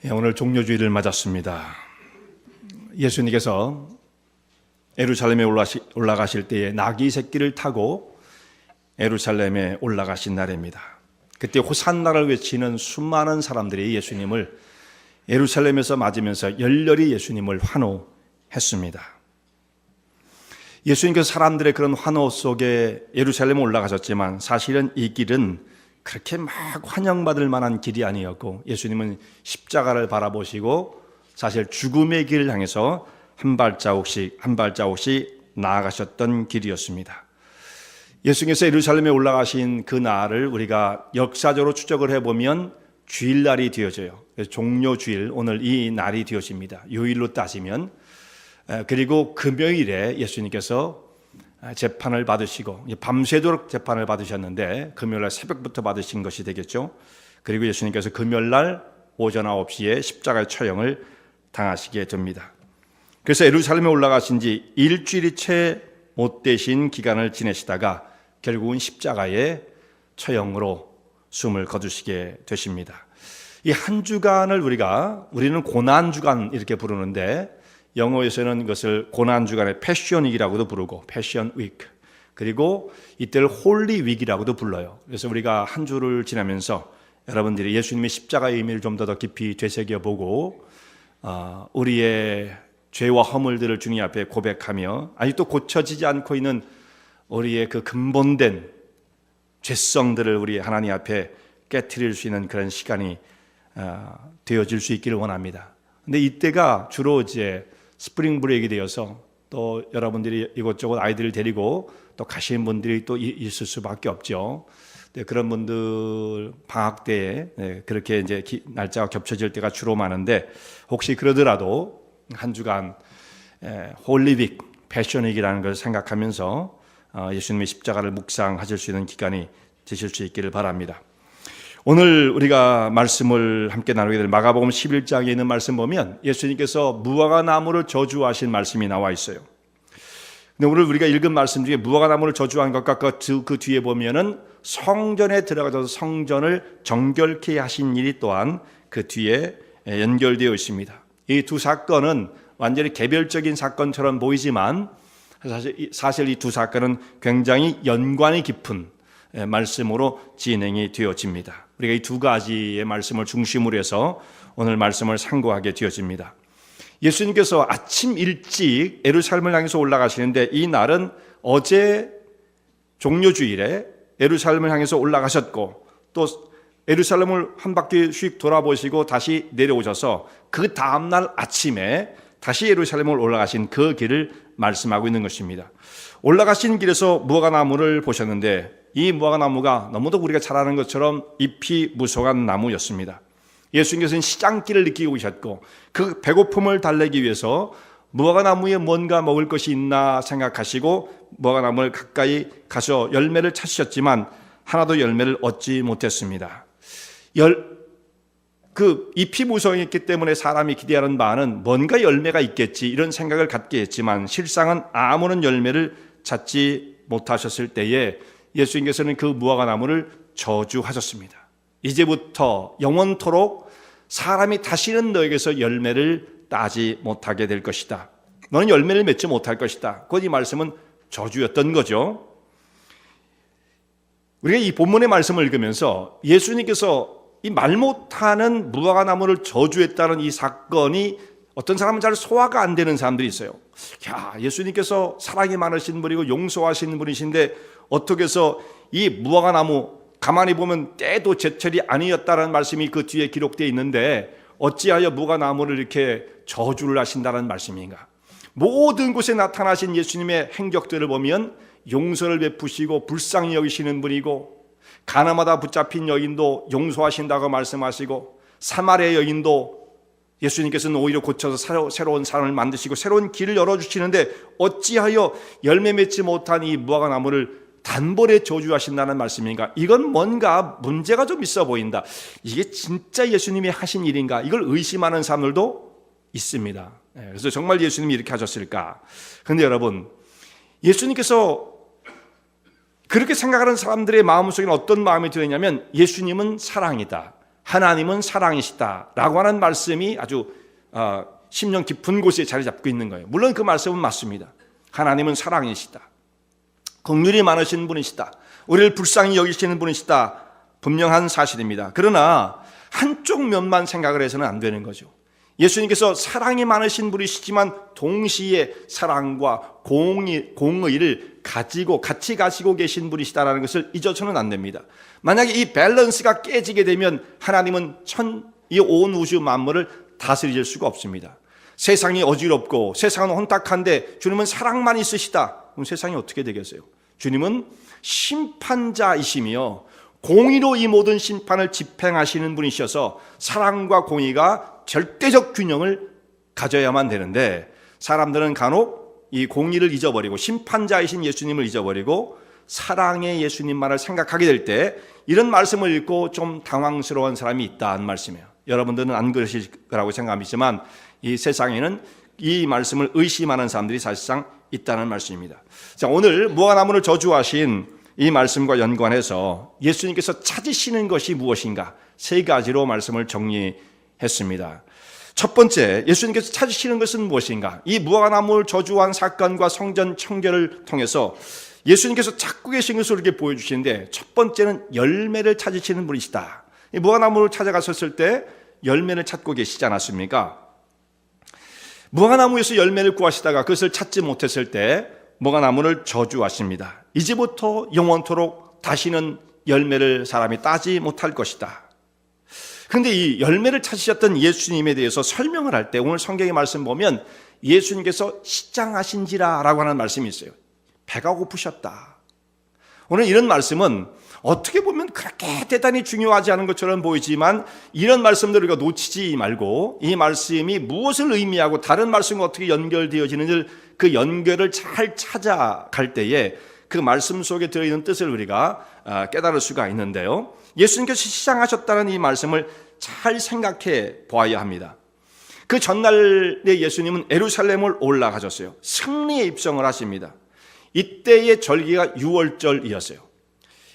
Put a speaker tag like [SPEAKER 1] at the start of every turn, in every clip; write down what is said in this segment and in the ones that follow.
[SPEAKER 1] 오늘 종료주일을 맞았습니다. 예수님께서 예루살렘에 올라가실 때에 나귀 새끼를 타고 예루살렘에 올라가신 날입니다. 그때 호산나를 외치는 수많은 사람들이 예수님을 예루살렘에서 맞으면서 열렬히 예수님을 환호했습니다. 예수님께서 사람들의 그런 환호 속에 예루살렘에 올라가셨지만 사실은 이 길은 그렇게 막 환영받을 만한 길이 아니었고, 예수님은 십자가를 바라보시고 사실 죽음의 길을 향해서 한 발자국씩 나아가셨던 길이었습니다. 예수님께서 예루살렘에 올라가신 그 날을 우리가 역사적으로 추적을 해보면 주일날이 되어져요. 종료주일, 오늘 이 날이 되어집니다. 요일로 따지면. 그리고 금요일에 예수님께서 재판을 받으시고 밤새도록 재판을 받으셨는데 금요일날 새벽부터 받으신 것이 되겠죠. 그리고 예수님께서 금요일날 오전 9시에 십자가의 처형을 당하시게 됩니다. 그래서 예루살렘에 올라가신 지 일주일이 채 못 되신 기간을 지내시다가 결국은 십자가의 처형으로 숨을 거두시게 되십니다. 이 한 주간을 우리는 고난주간 이렇게 부르는데, 영어에서는 이것을 고난주간의 패션위기라고도 부르고 패션 위크, 그리고 이때를 홀리 위기라고도 불러요. 그래서 우리가 한 주를 지나면서 여러분들이 예수님의 십자가의 의미를 좀 더 깊이 되새겨보고 우리의 죄와 허물들을 주님 앞에 고백하며 아직도 고쳐지지 않고 있는 우리의 그 근본된 죄성들을 우리 하나님 앞에 깨트릴 수 있는 그런 시간이 되어질 수 있기를 원합니다. 근데 이때가 주로 이제 스프링 브레이크가 되어서 또 여러분들이 이것저것 아이들을 데리고 또 가시는 분들이 또 있을 수밖에 없죠. 그런 분들 방학 때에 그렇게 이제 날짜가 겹쳐질 때가 주로 많은데, 혹시 그러더라도 한 주간 홀리빅, 패션윅이라는 걸 생각하면서 예수님의 십자가를 묵상하실 수 있는 기간이 되실 수 있기를 바랍니다. 오늘 우리가 말씀을 함께 나누게 될 마가복음 11장에 있는 말씀 보면 예수님께서 무화과나무를 저주하신 말씀이 나와 있어요. 근데 오늘 우리가 읽은 말씀 중에 무화과나무를 저주한 것과 그 뒤에 보면은 성전에 들어가서 성전을 정결케 하신 일이 또한 그 뒤에 연결되어 있습니다. 이 두 사건은 완전히 개별적인 사건처럼 보이지만 사실 이 두 사건은 굉장히 연관이 깊은 말씀으로 진행이 되어집니다. 우리가 이 두 가지의 말씀을 중심으로 해서 오늘 말씀을 상고하게 되어집니다. 예수님께서 아침 일찍 예루살렘을 향해서 올라가시는데, 이 날은 어제 종료주일에 예루살렘을 향해서 올라가셨고 또 예루살렘을 한 바퀴씩 돌아보시고 다시 내려오셔서 그 다음날 아침에 다시 예루살렘을 올라가신 그 길을 말씀하고 있는 것입니다. 올라가신 길에서 무화과나무를 보셨는데, 이 무화과나무가 너무도 우리가 잘 아는 것처럼 잎이 무성한 나무였습니다. 예수님께서는 시장길을 느끼고 계셨고 그 배고픔을 달래기 위해서 무화과나무에 뭔가 먹을 것이 있나 생각하시고 무화과나무를 가까이 가서 열매를 찾으셨지만 하나도 열매를 얻지 못했습니다. 그 잎이 무성했기 때문에 사람이 기대하는 바는 뭔가 열매가 있겠지 이런 생각을 갖게 했지만 실상은 아무런 열매를 찾지 못하셨을 때에 예수님께서는 그 무화과나무를 저주하셨습니다. 이제부터 영원토록 사람이 다시는 너에게서 열매를 따지 못하게 될 것이다. 너는 열매를 맺지 못할 것이다. 곧 이 말씀은 저주였던 거죠. 우리가 이 본문의 말씀을 읽으면서 예수님께서 이 말 못하는 무화과나무를 저주했다는 이 사건이 어떤 사람은 잘 소화가 안 되는 사람들이 있어요. 야, 예수님께서 사랑이 많으신 분이고 용서하시는 분이신데 어떻게 해서 이 무화과나무, 가만히 보면 때도 제철이 아니었다는 말씀이 그 뒤에 기록되어 있는데 어찌하여 무화과나무를 이렇게 저주를 하신다는 말씀인가? 모든 곳에 나타나신 예수님의 행적들을 보면 용서를 베푸시고 불쌍히 여기시는 분이고, 가나마다 붙잡힌 여인도 용서하신다고 말씀하시고, 사마리아 여인도 예수님께서는 오히려 고쳐서 새로운 삶을 만드시고 새로운 길을 열어주시는데 어찌하여 열매 맺지 못한 이 무화과나무를 단번에 저주하신다는 말씀인가? 이건 뭔가 문제가 좀 있어 보인다. 이게 진짜 예수님이 하신 일인가? 이걸 의심하는 사람들도 있습니다. 그래서 정말 예수님이 이렇게 하셨을까? 그런데 여러분, 예수님께서 그렇게 생각하는 사람들의 마음속에는 어떤 마음이 들었냐면 예수님은 사랑이다. 하나님은 사랑이시다라고 하는 말씀이 아주 심령 깊은 곳에 자리 잡고 있는 거예요. 물론 그 말씀은 맞습니다. 하나님은 사랑이시다. 긍휼이 많으신 분이시다. 우리를 불쌍히 여기시는 분이시다. 분명한 사실입니다. 그러나 한쪽 면만 생각을 해서는 안 되는 거죠. 예수님께서 사랑이 많으신 분이시지만 동시에 사랑과 공의를 같이 가지고 계신 분이시다라는 것을 잊어서는 안 됩니다. 만약에 이 밸런스가 깨지게 되면 하나님은 이 온 우주 만물을 다스릴 수가 없습니다. 세상이 어지럽고 세상은 혼탁한데 주님은 사랑만 있으시다. 그럼 세상이 어떻게 되겠어요? 주님은 심판자이시며 공의로 이 모든 심판을 집행하시는 분이셔서 사랑과 공의가 절대적 균형을 가져야만 되는데, 사람들은 간혹 이 공의를 잊어버리고 심판자이신 예수님을 잊어버리고 사랑의 예수님만을 생각하게 될 때 이런 말씀을 읽고 좀 당황스러운 사람이 있다는 말씀이에요. 여러분들은 안 그러실 거라고 생각하지만 이 세상에는 이 말씀을 의심하는 사람들이 사실상 있다는 말씀입니다. 자, 오늘 무화과나무를 저주하신 이 말씀과 연관해서 예수님께서 찾으시는 것이 무엇인가 3가지로 말씀을 정리했습니다. 첫 번째, 예수님께서 찾으시는 것은 무엇인가? 이 무화과나무를 저주한 사건과 성전 청결을 통해서 예수님께서 찾고 계신 것을 이렇게 보여주시는데, 첫 번째는 열매를 찾으시는 분이시다. 이 무화과나무를 찾아가셨을 때 열매를 찾고 계시지 않았습니까? 무화과나무에서 열매를 구하시다가 그것을 찾지 못했을 때 무화과나무를 저주하십니다. 이제부터 영원토록 다시는 열매를 사람이 따지 못할 것이다. 그런데 이 열매를 찾으셨던 예수님에 대해서 설명을 할 때 오늘 성경의 말씀 보면 예수님께서 시장하신지라 라고 하는 말씀이 있어요. 배가 고프셨다. 오늘 이런 말씀은 어떻게 보면 그렇게 대단히 중요하지 않은 것처럼 보이지만 이런 말씀들을 우리가 놓치지 말고 이 말씀이 무엇을 의미하고 다른 말씀과 어떻게 연결되어지는지 그 연결을 잘 찾아갈 때에 그 말씀 속에 들어있는 뜻을 우리가 깨달을 수가 있는데요. 예수님께서 시장하셨다는 이 말씀을 잘 생각해 보아야 합니다. 그 전날에 예수님은 예루살렘을 올라가셨어요. 승리의 입성을 하십니다. 이때의 절기가 유월절이었어요.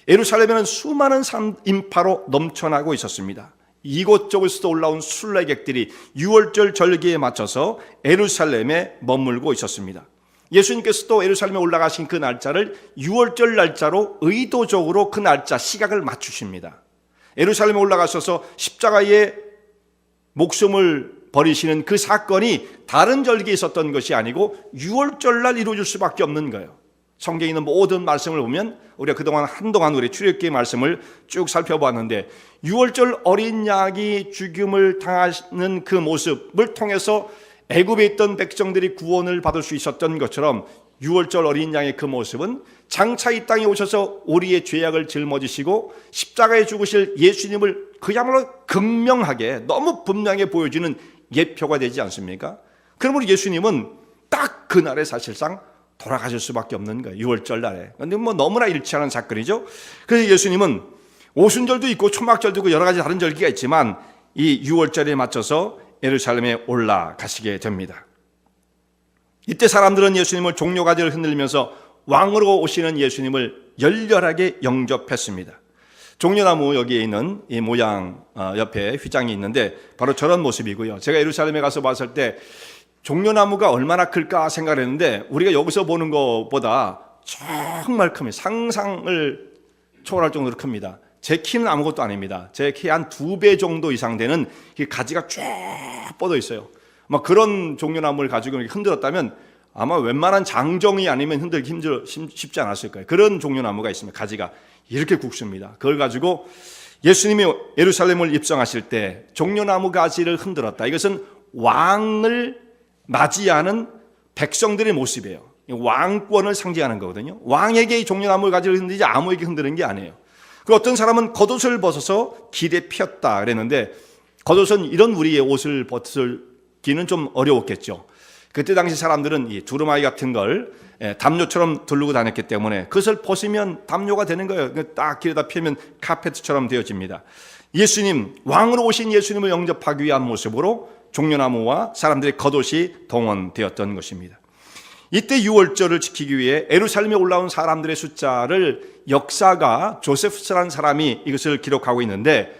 [SPEAKER 1] 예루살렘에는 수많은 인파로 넘쳐나고 있었습니다. 이곳저곳에서 올라온 순례객들이 유월절 절기에 맞춰서 예루살렘에 머물고 있었습니다. 예수님께서도 예루살렘에 올라가신 그 날짜를 유월절 날짜로 의도적으로 그 날짜 시각을 맞추십니다. 예루살렘에 올라가셔서 십자가에 목숨을 버리시는 그 사건이 다른 절기에 있었던 것이 아니고 유월절 날 이루어질 수밖에 없는 거예요. 성경에 있는 모든 말씀을 보면 우리가 그동안 한동안 우리 출애굽기의 말씀을 쭉 살펴보았는데 유월절 어린 양이 죽임을 당하는 그 모습을 통해서 애굽에 있던 백성들이 구원을 받을 수 있었던 것처럼 유월절 어린 양의 그 모습은 장차 이 땅에 오셔서 우리의 죄악을 짊어지시고 십자가에 죽으실 예수님을 그야말로 극명하게 너무 분명하게 보여주는 예표가 되지 않습니까? 그러므로 예수님은 딱 그날에 사실상 돌아가실 수밖에 없는 거예요. 유월절 날에. 그런데 너무나 일치하는 사건이죠. 그래서 예수님은 오순절도 있고 초막절도 있고 여러 가지 다른 절기가 있지만 이 유월절에 맞춰서 예루살렘에 올라가시게 됩니다. 이때 사람들은 예수님을 종려가지를 흔들면서 왕으로 오시는 예수님을 열렬하게 영접했습니다. 종려나무 여기에 있는 이 모양 옆에 휘장이 있는데 바로 저런 모습이고요. 제가 예루살렘에 가서 봤을 때 종려나무가 얼마나 클까 생각했는데 우리가 여기서 보는 것보다 정말 큽니다. 상상을 초월할 정도로 큽니다. 제 키는 아무것도 아닙니다. 제 키 한 2배 정도 이상 되는 가지가 쫙 뻗어 있어요. 막 그런 종려나무를 가지고 흔들었다면 아마 웬만한 장정이 아니면 흔들기 쉽지 않았을 거예요. 그런 종려나무가 있습니다. 가지가 이렇게 굵습니다. 그걸 가지고 예수님이 예루살렘을 입성하실 때 종려나무 가지를 흔들었다. 이것은 왕을 맞이하는 백성들의 모습이에요. 왕권을 상징하는 거거든요. 왕에게 이 종려나무 가지를 흔들지 아무에게 흔드는 게 아니에요. 그 어떤 사람은 겉옷을 벗어서 길에 피었다 그랬는데 겉옷은 이런 우리의 옷을 벗기는 좀 어려웠겠죠. 그때 당시 사람들은 이 두루마기 같은 걸 담요처럼 두르고 다녔기 때문에 그것을 벗으면 담요가 되는 거예요. 딱 길에다 피면 카페트처럼 되어집니다. 예수님, 왕으로 오신 예수님을 영접하기 위한 모습으로 종려나무와 사람들의 겉옷이 동원되었던 것입니다. 이때 유월절을 지키기 위해 예루살렘에 올라온 사람들의 숫자를 역사가 조세프스라는 사람이 이것을 기록하고 있는데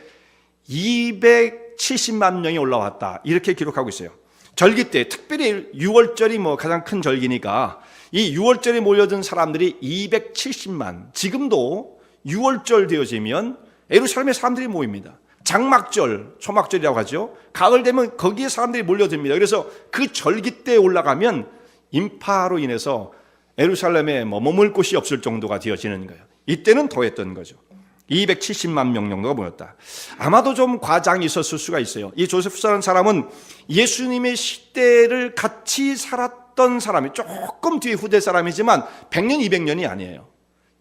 [SPEAKER 1] 270만 명이 올라왔다. 이렇게 기록하고 있어요. 절기 때, 특별히 6월절이 가장 큰 절기니까 이 6월절에 몰려든 사람들이 270만. 지금도 6월절 되어지면 예루살렘에 사람들이 모입니다. 장막절, 초막절이라고 하죠. 가을 되면 거기에 사람들이 몰려듭니다. 그래서 그 절기 때에 올라가면 인파로 인해서 예루살렘에 머물 곳이 없을 정도가 되어지는 거예요. 이때는 더했던 거죠. 270만 명 정도가 모였다. 아마도 좀 과장이 있었을 수가 있어요. 이 조세프스라는 사람은 예수님의 시대를 같이 살았던 사람이, 조금 뒤에 후대 사람이지만 100년, 200년이 아니에요.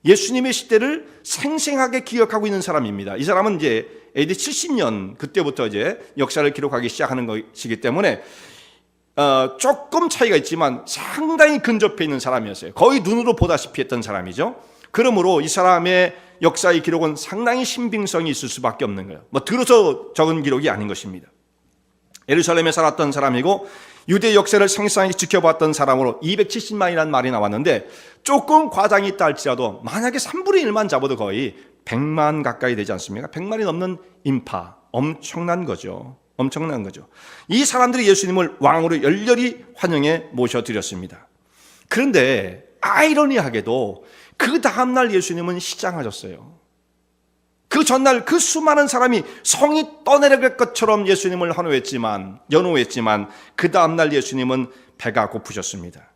[SPEAKER 1] 예수님의 시대를 생생하게 기억하고 있는 사람입니다. 이 사람은 이제 AD 70년 그때부터 이제 역사를 기록하기 시작하는 것이기 때문에 조금 차이가 있지만 상당히 근접해 있는 사람이었어요. 거의 눈으로 보다시피 했던 사람이죠. 그러므로 이 사람의 역사의 기록은 상당히 신빙성이 있을 수밖에 없는 거예요. 들어서 적은 기록이 아닌 것입니다. 예루살렘에 살았던 사람이고 유대 역사를 생생하게 지켜봤던 사람으로 270만이라는 말이 나왔는데, 조금 과장이 있다 할지라도 만약에 3분의 1만 잡아도 거의 100만 가까이 되지 않습니까? 100만이 넘는 인파, 엄청난 거죠. 엄청난 거죠. 이 사람들이 예수님을 왕으로 열렬히 환영해 모셔드렸습니다. 그런데 아이러니하게도 그 다음날 예수님은 시장하셨어요. 그 전날 그 수많은 사람이 성이 떠내려갈 것처럼 예수님을 연호했지만 그 다음날 예수님은 배가 고프셨습니다.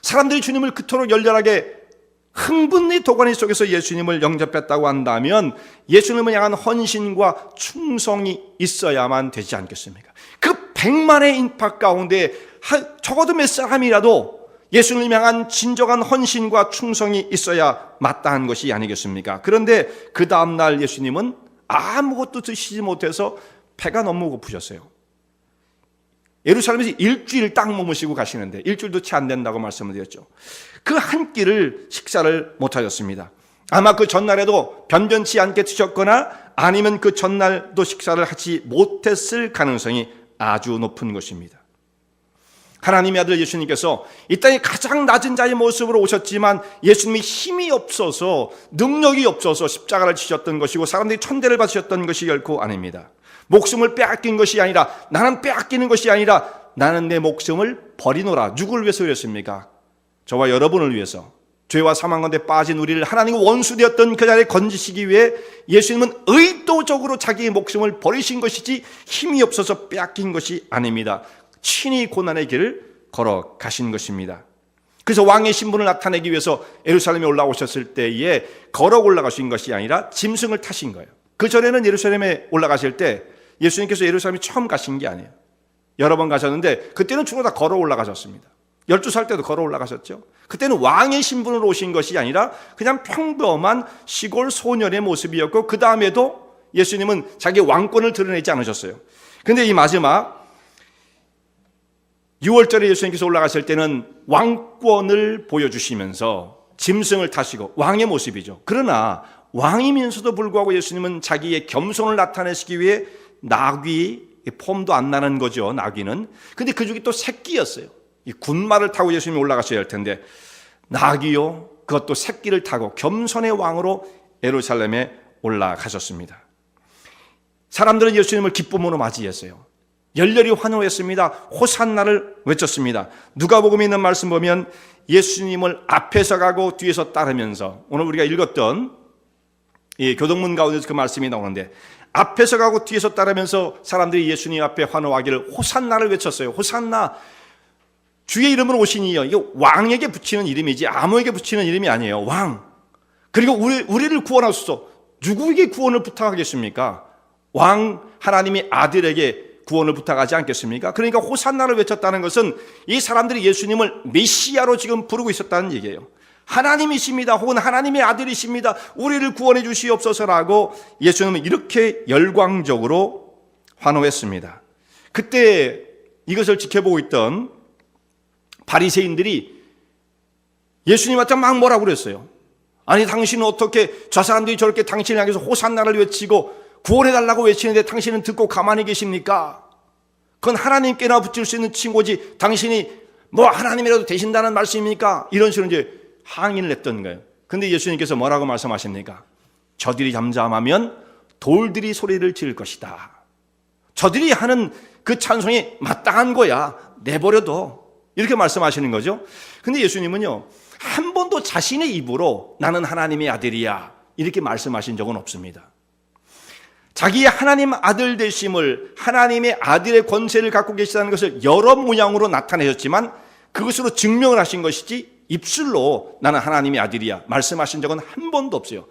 [SPEAKER 1] 사람들이 주님을 그토록 열렬하게 흥분의 도가니 속에서 예수님을 영접했다고 한다면 예수님을 향한 헌신과 충성이 있어야만 되지 않겠습니까? 그 100만의 인파 가운데 적어도 몇 사람이라도 예수님을 향한 진정한 헌신과 충성이 있어야 마땅한 것이 아니겠습니까? 그런데 그 다음날 예수님은 아무것도 드시지 못해서 배가 너무 고프셨어요. 예루살렘에서 일주일 딱 머무시고 가시는데 일주일도 채 안 된다고 말씀을 드렸죠. 그 한 끼를 식사를 못하셨습니다. 아마 그 전날에도 변변치 않게 드셨거나 아니면 그 전날도 식사를 하지 못했을 가능성이 아주 높은 것입니다. 하나님의 아들 예수님께서 이 땅에 가장 낮은 자의 모습으로 오셨지만 예수님이 힘이 없어서, 능력이 없어서 십자가를 지셨던 것이고 사람들이 천대를 받으셨던 것이 결코 아닙니다. 목숨을 빼앗긴 것이 아니라, 나는 빼앗기는 것이 아니라 나는 내 목숨을 버리노라. 누구를 위해서 그랬습니까? 저와 여러분을 위해서, 죄와 사망 가운데 빠진 우리를 하나님과 원수되었던 그 자리에 건지시기 위해 예수님은 의도적으로 자기의 목숨을 버리신 것이지 힘이 없어서 빼앗긴 것이 아닙니다. 친히 고난의 길을 걸어가신 것입니다. 그래서 왕의 신분을 나타내기 위해서 예루살렘에 올라오셨을 때에 걸어 올라가신 것이 아니라 짐승을 타신 거예요. 그 전에는 예루살렘에 올라가실 때 예수님께서 예루살렘에 처음 가신 게 아니에요. 여러 번 가셨는데 그때는 주로 다 걸어 올라가셨습니다. 12살 때도 걸어 올라가셨죠. 그때는 왕의 신분으로 오신 것이 아니라 그냥 평범한 시골 소년의 모습이었고, 그 다음에도 예수님은 자기 왕권을 드러내지 않으셨어요. 그런데 이 마지막 6월절에 예수님께서 올라가실 때는 왕권을 보여주시면서 짐승을 타시고 왕의 모습이죠. 그러나 왕이면서도 불구하고 예수님은 자기의 겸손을 나타내시기 위해 나귀 폼도 안 나는 거죠. 나귀는. 근데 그 중에 또 새끼였어요. 이 군마를 타고 예수님이 올라가셔야 할 텐데 나귀요, 그것도 새끼를 타고 겸손의 왕으로 예루살렘에 올라가셨습니다. 사람들은 예수님을 기쁨으로 맞이했어요. 열렬히 환호했습니다. 호산나를 외쳤습니다. 누가복음에 있는 말씀 보면 예수님을 앞에서 가고 뒤에서 따르면서, 오늘 우리가 읽었던 이 교동문 가운데서 그 말씀이 나오는데, 앞에서 가고 뒤에서 따르면서 사람들이 예수님 앞에 환호하기를 호산나를 외쳤어요. 호산나, 주의 이름으로 오신 이여. 이게 왕에게 붙이는 이름이지 아무에게 붙이는 이름이 아니에요. 왕. 그리고 우리를 구원하소서. 누구에게 구원을 부탁하겠습니까? 왕 하나님의 아들에게 구원을 부탁하지 않겠습니까? 그러니까 호산나를 외쳤다는 것은 이 사람들이 예수님을 메시아로 지금 부르고 있었다는 얘기예요. 하나님이십니다. 혹은 하나님의 아들이십니다. 우리를 구원해 주시옵소서라고 예수님은 이렇게 열광적으로 환호했습니다. 그때 이것을 지켜보고 있던 바리새인들이 예수님한테 막 뭐라고 그랬어요. 아니, 당신은 어떻게 저 사람들이 저렇게 당신을 향해서 호산나를 외치고 구원해달라고 외치는데 당신은 듣고 가만히 계십니까? 그건 하나님께나 붙일 수 있는 친구지 당신이 뭐 하나님이라도 되신다는 말씀입니까? 이런 식으로 이제 항의를 했던 거예요. 근데 예수님께서 뭐라고 말씀하십니까? 저들이 잠잠하면 돌들이 소리를 지를 것이다. 저들이 하는 그 찬송이 마땅한 거야. 내버려둬. 이렇게 말씀하시는 거죠. 근데 예수님은요, 한 번도 자신의 입으로 나는 하나님의 아들이야 이렇게 말씀하신 적은 없습니다. 자기의 하나님 아들 되심을, 하나님의 아들의 권세를 갖고 계시다는 것을 여러 모양으로 나타내셨지만 그것으로 증명을 하신 것이지 입술로 나는 하나님의 아들이야 말씀하신 적은 한 번도 없어요.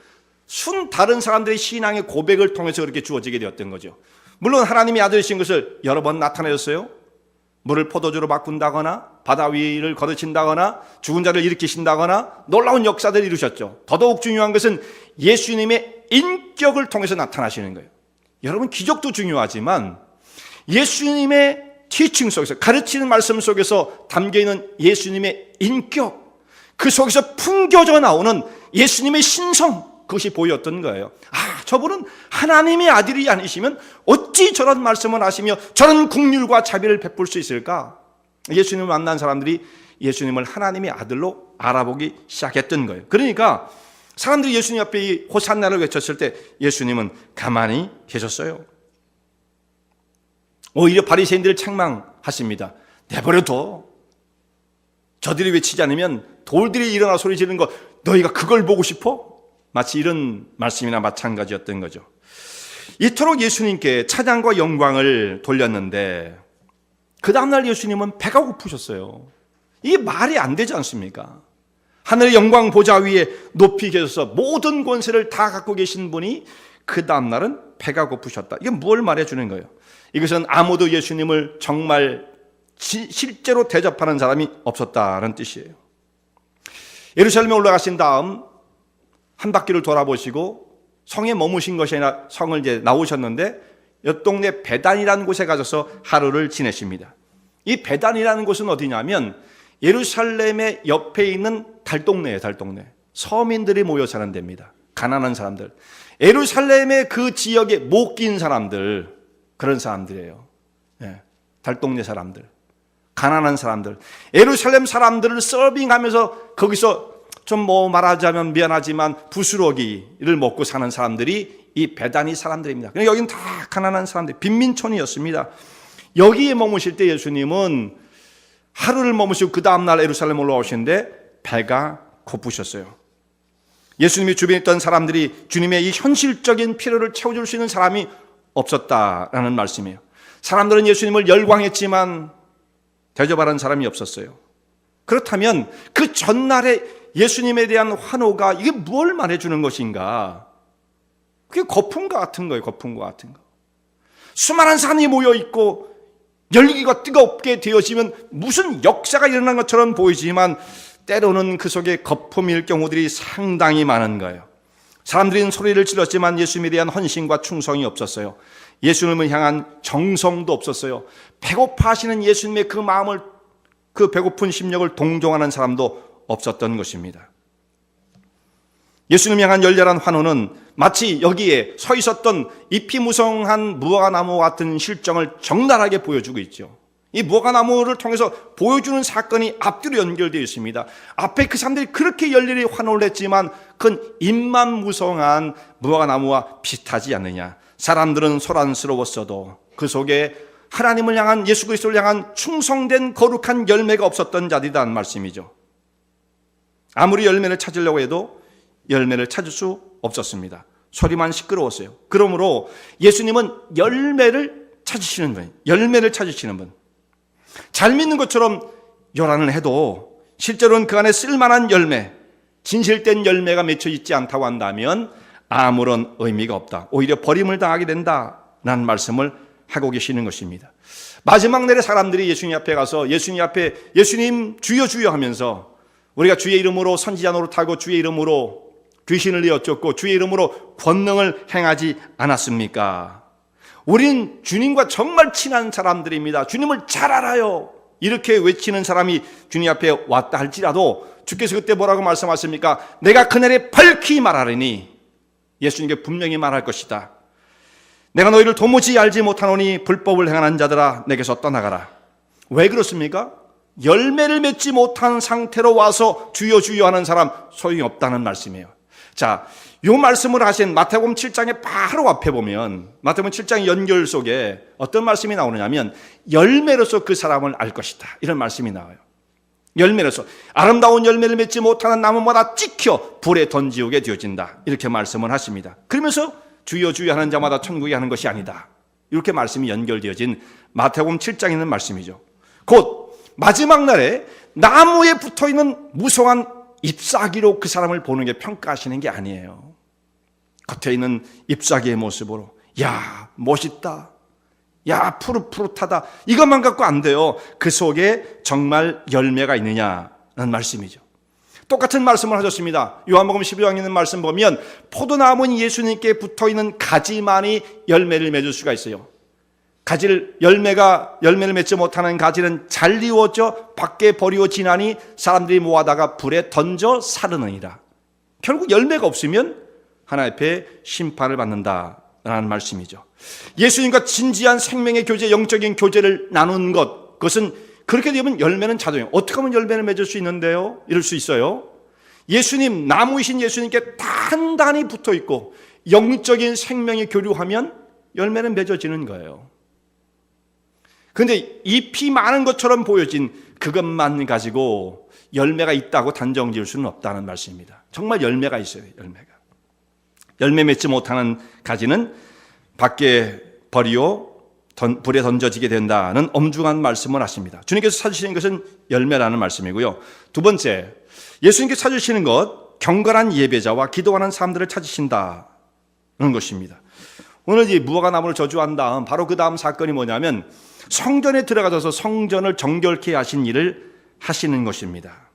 [SPEAKER 1] 다른 사람들의 신앙의 고백을 통해서 그렇게 주어지게 되었던 거죠. 물론 하나님의 아들이신 것을 여러 번 나타내셨어요. 물을 포도주로 바꾼다거나 바다 위를 걸으신다거나 죽은 자를 일으키신다거나 놀라운 역사들을 이루셨죠. 더더욱 중요한 것은 예수님의 인격을 통해서 나타나시는 거예요. 여러분, 기적도 중요하지만 예수님의 티칭 속에서, 가르치는 말씀 속에서 담겨있는 예수님의 인격, 그 속에서 풍겨져 나오는 예수님의 신성, 그것이 보였던 거예요. 저분은 하나님의 아들이 아니시면 어찌 저런 말씀을 하시며 저런 긍휼과 자비를 베풀 수 있을까? 예수님을 만난 사람들이 예수님을 하나님의 아들로 알아보기 시작했던 거예요. 그러니까 사람들이 예수님 앞에 이 호산나를 외쳤을 때 예수님은 가만히 계셨어요. 오히려 바리새인들을 책망하십니다. 내버려둬. 저들이 외치지 않으면 돌들이 일어나 소리 지르는 거 너희가 그걸 보고 싶어? 마치 이런 말씀이나 마찬가지였던 거죠. 이토록 예수님께 찬양과 영광을 돌렸는데 그 다음날 예수님은 배가 고프셨어요. 이게 말이 안 되지 않습니까? 하늘의 영광 보좌 위에 높이 계셔서 모든 권세를 다 갖고 계신 분이 그 다음날은 배가 고프셨다. 이게 뭘 말해주는 거예요? 이것은 아무도 예수님을 정말 실제로 대접하는 사람이 없었다는 뜻이에요. 예루살렘에 올라가신 다음 한 바퀴를 돌아보시고 성에 머무신 것이 아니라 성을 이제 나오셨는데 옆 동네 베단이라는 곳에 가셔서 하루를 지내십니다. 이 베단이라는 곳은 어디냐면 예루살렘의 옆에 있는 달동네예요. 달동네. 서민들이 모여 사는 데입니다. 가난한 사람들. 예루살렘의 그 지역에 못 낀 사람들, 그런 사람들이에요. 달동네 사람들, 가난한 사람들. 예루살렘 사람들을 서빙하면서 거기서 좀 말하자면 미안하지만 부스러기를 먹고 사는 사람들이 이 베다니 사람들입니다. 그러니까 여기는 다 가난한 사람들, 빈민촌이었습니다. 여기에 머무실 때 예수님은 하루를 머무시고 그 다음날 예루살렘 올라오시는데 배가 고프셨어요. 예수님이 주변에 있던 사람들이 주님의 이 현실적인 필요를 채워줄 수 있는 사람이 없었다라는 말씀이에요. 사람들은 예수님을 열광했지만 대접하는 사람이 없었어요. 그렇다면 그 전날에 예수님에 대한 환호가 이게 뭘 말해주는 것인가? 그게 거품과 같은 거예요. 거품과 같은 거. 수많은 사람이 모여있고 열기가 뜨겁게 되어지면 무슨 역사가 일어난 것처럼 보이지만 때로는 그 속에 거품일 경우들이 상당히 많은 거예요. 사람들은 소리를 질렀지만 예수님에 대한 헌신과 충성이 없었어요. 예수님을 향한 정성도 없었어요. 배고파하시는 예수님의 그 마음을, 그 배고픈 심령을 동정하는 사람도 없었던 것입니다. 예수님 향한 열렬한 환호는 마치 여기에 서 있었던 잎이 무성한 무화과나무 같은 실정을 적나라하게 보여주고 있죠. 이 무화과나무를 통해서 보여주는 사건이 앞뒤로 연결되어 있습니다. 앞에 그 사람들이 그렇게 열렬히 환호를 했지만 그건 잎만 무성한 무화과나무와 비슷하지 않느냐. 사람들은 소란스러웠어도 그 속에 하나님을 향한, 예수 그리스도를 향한 충성된 거룩한 열매가 없었던 자들이라는 말씀이죠. 아무리 열매를 찾으려고 해도 열매를 찾을 수 없었습니다. 소리만 시끄러웠어요. 그러므로 예수님은 열매를 찾으시는 분, 열매를 찾으시는 분. 잘 믿는 것처럼 요란을 해도 실제로는 그 안에 쓸만한 열매, 진실된 열매가 맺혀 있지 않다고 한다면 아무런 의미가 없다. 오히려 버림을 당하게 된다라는 말씀을 하고 계시는 것입니다. 마지막 날에 사람들이 예수님 앞에 가서 예수님 앞에 예수님 주여 주여 하면서 우리가 주의 이름으로 선지자 노릇하고 주의 이름으로 귀신을 내어쫓고 주의 이름으로 권능을 행하지 않았습니까? 우린 주님과 정말 친한 사람들입니다. 주님을 잘 알아요. 이렇게 외치는 사람이 주님 앞에 왔다 할지라도 주께서 그때 뭐라고 말씀하십니까? 내가 그날에 밝히 말하리니, 예수님께 분명히 말할 것이다. 내가 너희를 도무지 알지 못하노니 불법을 행하는 자들아 내게서 떠나가라. 왜 그렇습니까? 열매를 맺지 못한 상태로 와서 주여 주여 하는 사람 소용이 없다는 말씀이에요. 자, 요 말씀을 하신 마태복음 7장의 바로 앞에 보면 마태복음 7장 연결 속에 어떤 말씀이 나오느냐면 열매로서 그 사람을 알 것이다, 이런 말씀이 나와요. 열매로서 아름다운 열매를 맺지 못하는 나무마다 찍혀 불에 던지우게 되어진다, 이렇게 말씀을 하십니다. 그러면서 주여 주여 하는 자마다 천국에 하는 것이 아니다, 이렇게 말씀이 연결되어진 마태복음 7장에 있는 말씀이죠. 곧 마지막 날에 나무에 붙어있는 무성한 잎사귀로 그 사람을 보는 게 평가하시는 게 아니에요. 겉에 있는 잎사귀의 모습으로 야 멋있다, 야 푸릇푸릇하다, 이것만 갖고 안 돼요. 그 속에 정말 열매가 있느냐는 말씀이죠. 똑같은 말씀을 하셨습니다. 요한복음 12장에 있는 말씀 보면 포도나무는 예수님께 붙어있는 가지만이 열매를 맺을 수가 있어요. 열매를 맺지 못하는 가지는 잘리워져 밖에 버리워지나니 사람들이 모아다가 불에 던져 사르느니라. 결국 열매가 없으면 하나님 앞에 심판을 받는다라는 말씀이죠. 예수님과 진지한 생명의 교제, 영적인 교제를 나눈 것, 그것은 그렇게 되면 열매는 자동이에요. 어떻게 하면 열매를 맺을 수 있는데요? 이럴 수 있어요. 예수님, 나무이신 예수님께 단단히 붙어 있고 영적인 생명이 교류하면 열매는 맺어지는 거예요. 그런데 잎이 많은 것처럼 보여진 그것만 가지고 열매가 있다고 단정 지을 수는 없다는 말씀입니다. 정말 열매가 있어요. 열매 맺지 못하는 가지는 밖에 버리어 불에 던져지게 된다는 엄중한 말씀을 하십니다. 주님께서 찾으시는 것은 열매라는 말씀이고요. 두 번째, 예수님께서 찾으시는 것, 경건한 예배자와 기도하는 사람들을 찾으신다는 것입니다. 오늘 이 무화과 나무를 저주한 다음 바로 그 다음 사건이 뭐냐면 성전에 들어가셔서 성전을 정결케 하신 일을 하시는 것입니다.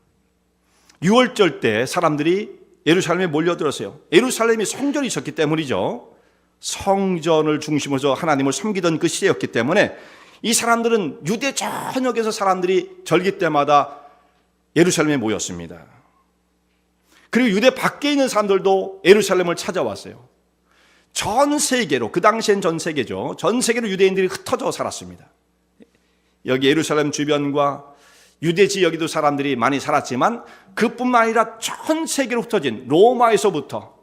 [SPEAKER 1] 유월절 때 사람들이 예루살렘에 몰려들었어요. 예루살렘이 성전이 있었기 때문이죠. 성전을 중심으로 해서 하나님을 섬기던 그 시대였기 때문에 이 사람들은 유대 전역에서 사람들이 절기 때마다 예루살렘에 모였습니다. 그리고 유대 밖에 있는 사람들도 예루살렘을 찾아왔어요. 전 세계로, 그 당시엔 전 세계죠. 전 세계로 유대인들이 흩어져 살았습니다. 여기 예루살렘 주변과 유대 지역에도 사람들이 많이 살았지만 그뿐만 아니라 전 세계로 흩어진 로마에서부터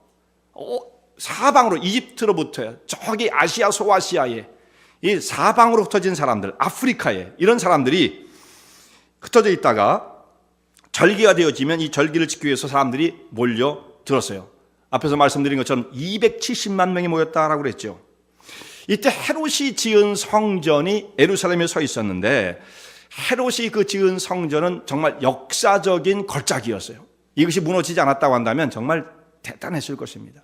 [SPEAKER 1] 사방으로, 이집트로부터 저기 아시아 소아시아에 이 사방으로 흩어진 사람들, 아프리카에 이런 사람들이 흩어져 있다가 절기가 되어지면 이 절기를 지키기 위해서 사람들이 몰려들었어요. 앞에서 말씀드린 것처럼 270만 명이 모였다라고 그랬죠. 이때 헤롯이 지은 성전이 예루살렘에 서 있었는데 헤롯이 그 지은 성전은 정말 역사적인 걸작이었어요. 이것이 무너지지 않았다고 한다면 정말 대단했을 것입니다.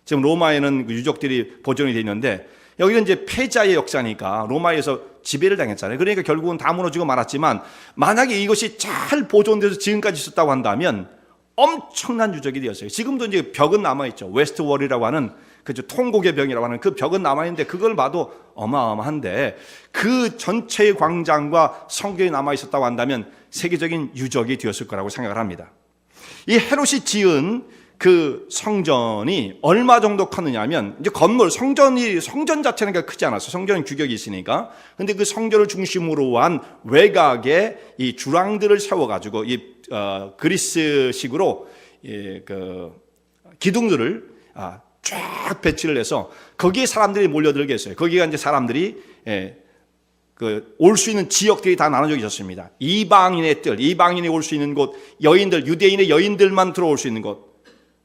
[SPEAKER 1] 지금 로마에는 유적들이 보존이 되어 있는데 여기는 이제 패자의 역사니까 로마에서 지배를 당했잖아요. 그러니까 결국은 다 무너지고 말았지만 만약에 이것이 잘 보존돼서 지금까지 있었다고 한다면 엄청난 유적이 되었어요. 지금도 이제 벽은 남아있죠. 웨스트월이라고 하는 그죠, 통곡의 벽이라고 하는 그 벽은 남아있는데 그걸 봐도 어마어마한데 그 전체의 광장과 성경이 남아있었다고 한다면 세계적인 유적이 되었을 거라고 생각을 합니다. 이 헤롯이 지은 그 성전이 얼마 정도 컸느냐 하면 이제 건물, 성전 자체는 크지 않았어요. 성전은 규격이 있으니까. 근데 그 성전을 중심으로 한 외곽에 이 주랑들을 세워가지고 그리스식으로 그 기둥들을 쫙 배치를 해서 거기에 사람들이 몰려들게 했어요. 거기가 이제 사람들이 올 수 있는 지역들이 다 나눠져 있었습니다. 이방인의 뜰, 이방인이 올 수 있는 곳, 여인들, 유대인의 여인들만 들어올 수 있는 곳.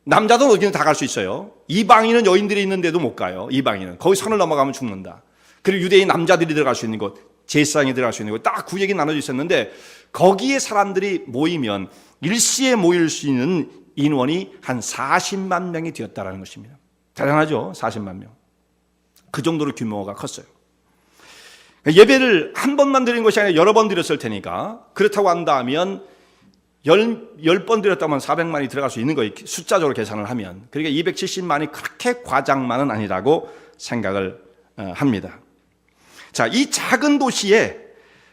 [SPEAKER 1] 남자도 어디든 다 갈 수 있어요. 이방인은 여인들이 있는데도 못 가요. 이방인은 거기 선을 넘어가면 죽는다. 그리고 유대인 남자들이 들어갈 수 있는 곳, 제사장이 들어갈 수 있는 곳, 딱 구역이 나눠져 있었는데 거기에 사람들이 모이면 일시에 모일 수 있는 인원이 한 40만 명이 되었다는 것입니다. 대단하죠? 40만 명. 그 정도로 규모가 컸어요. 예배를 한 번만 드린 것이 아니라 여러 번 드렸을 테니까 그렇다고 한다면 10번 드렸다면 400만이 들어갈 수 있는 거예요. 숫자적으로 계산을 하면. 그러니까 270만이 그렇게 과장만은 아니라고 생각을 합니다. 자, 이 작은 도시에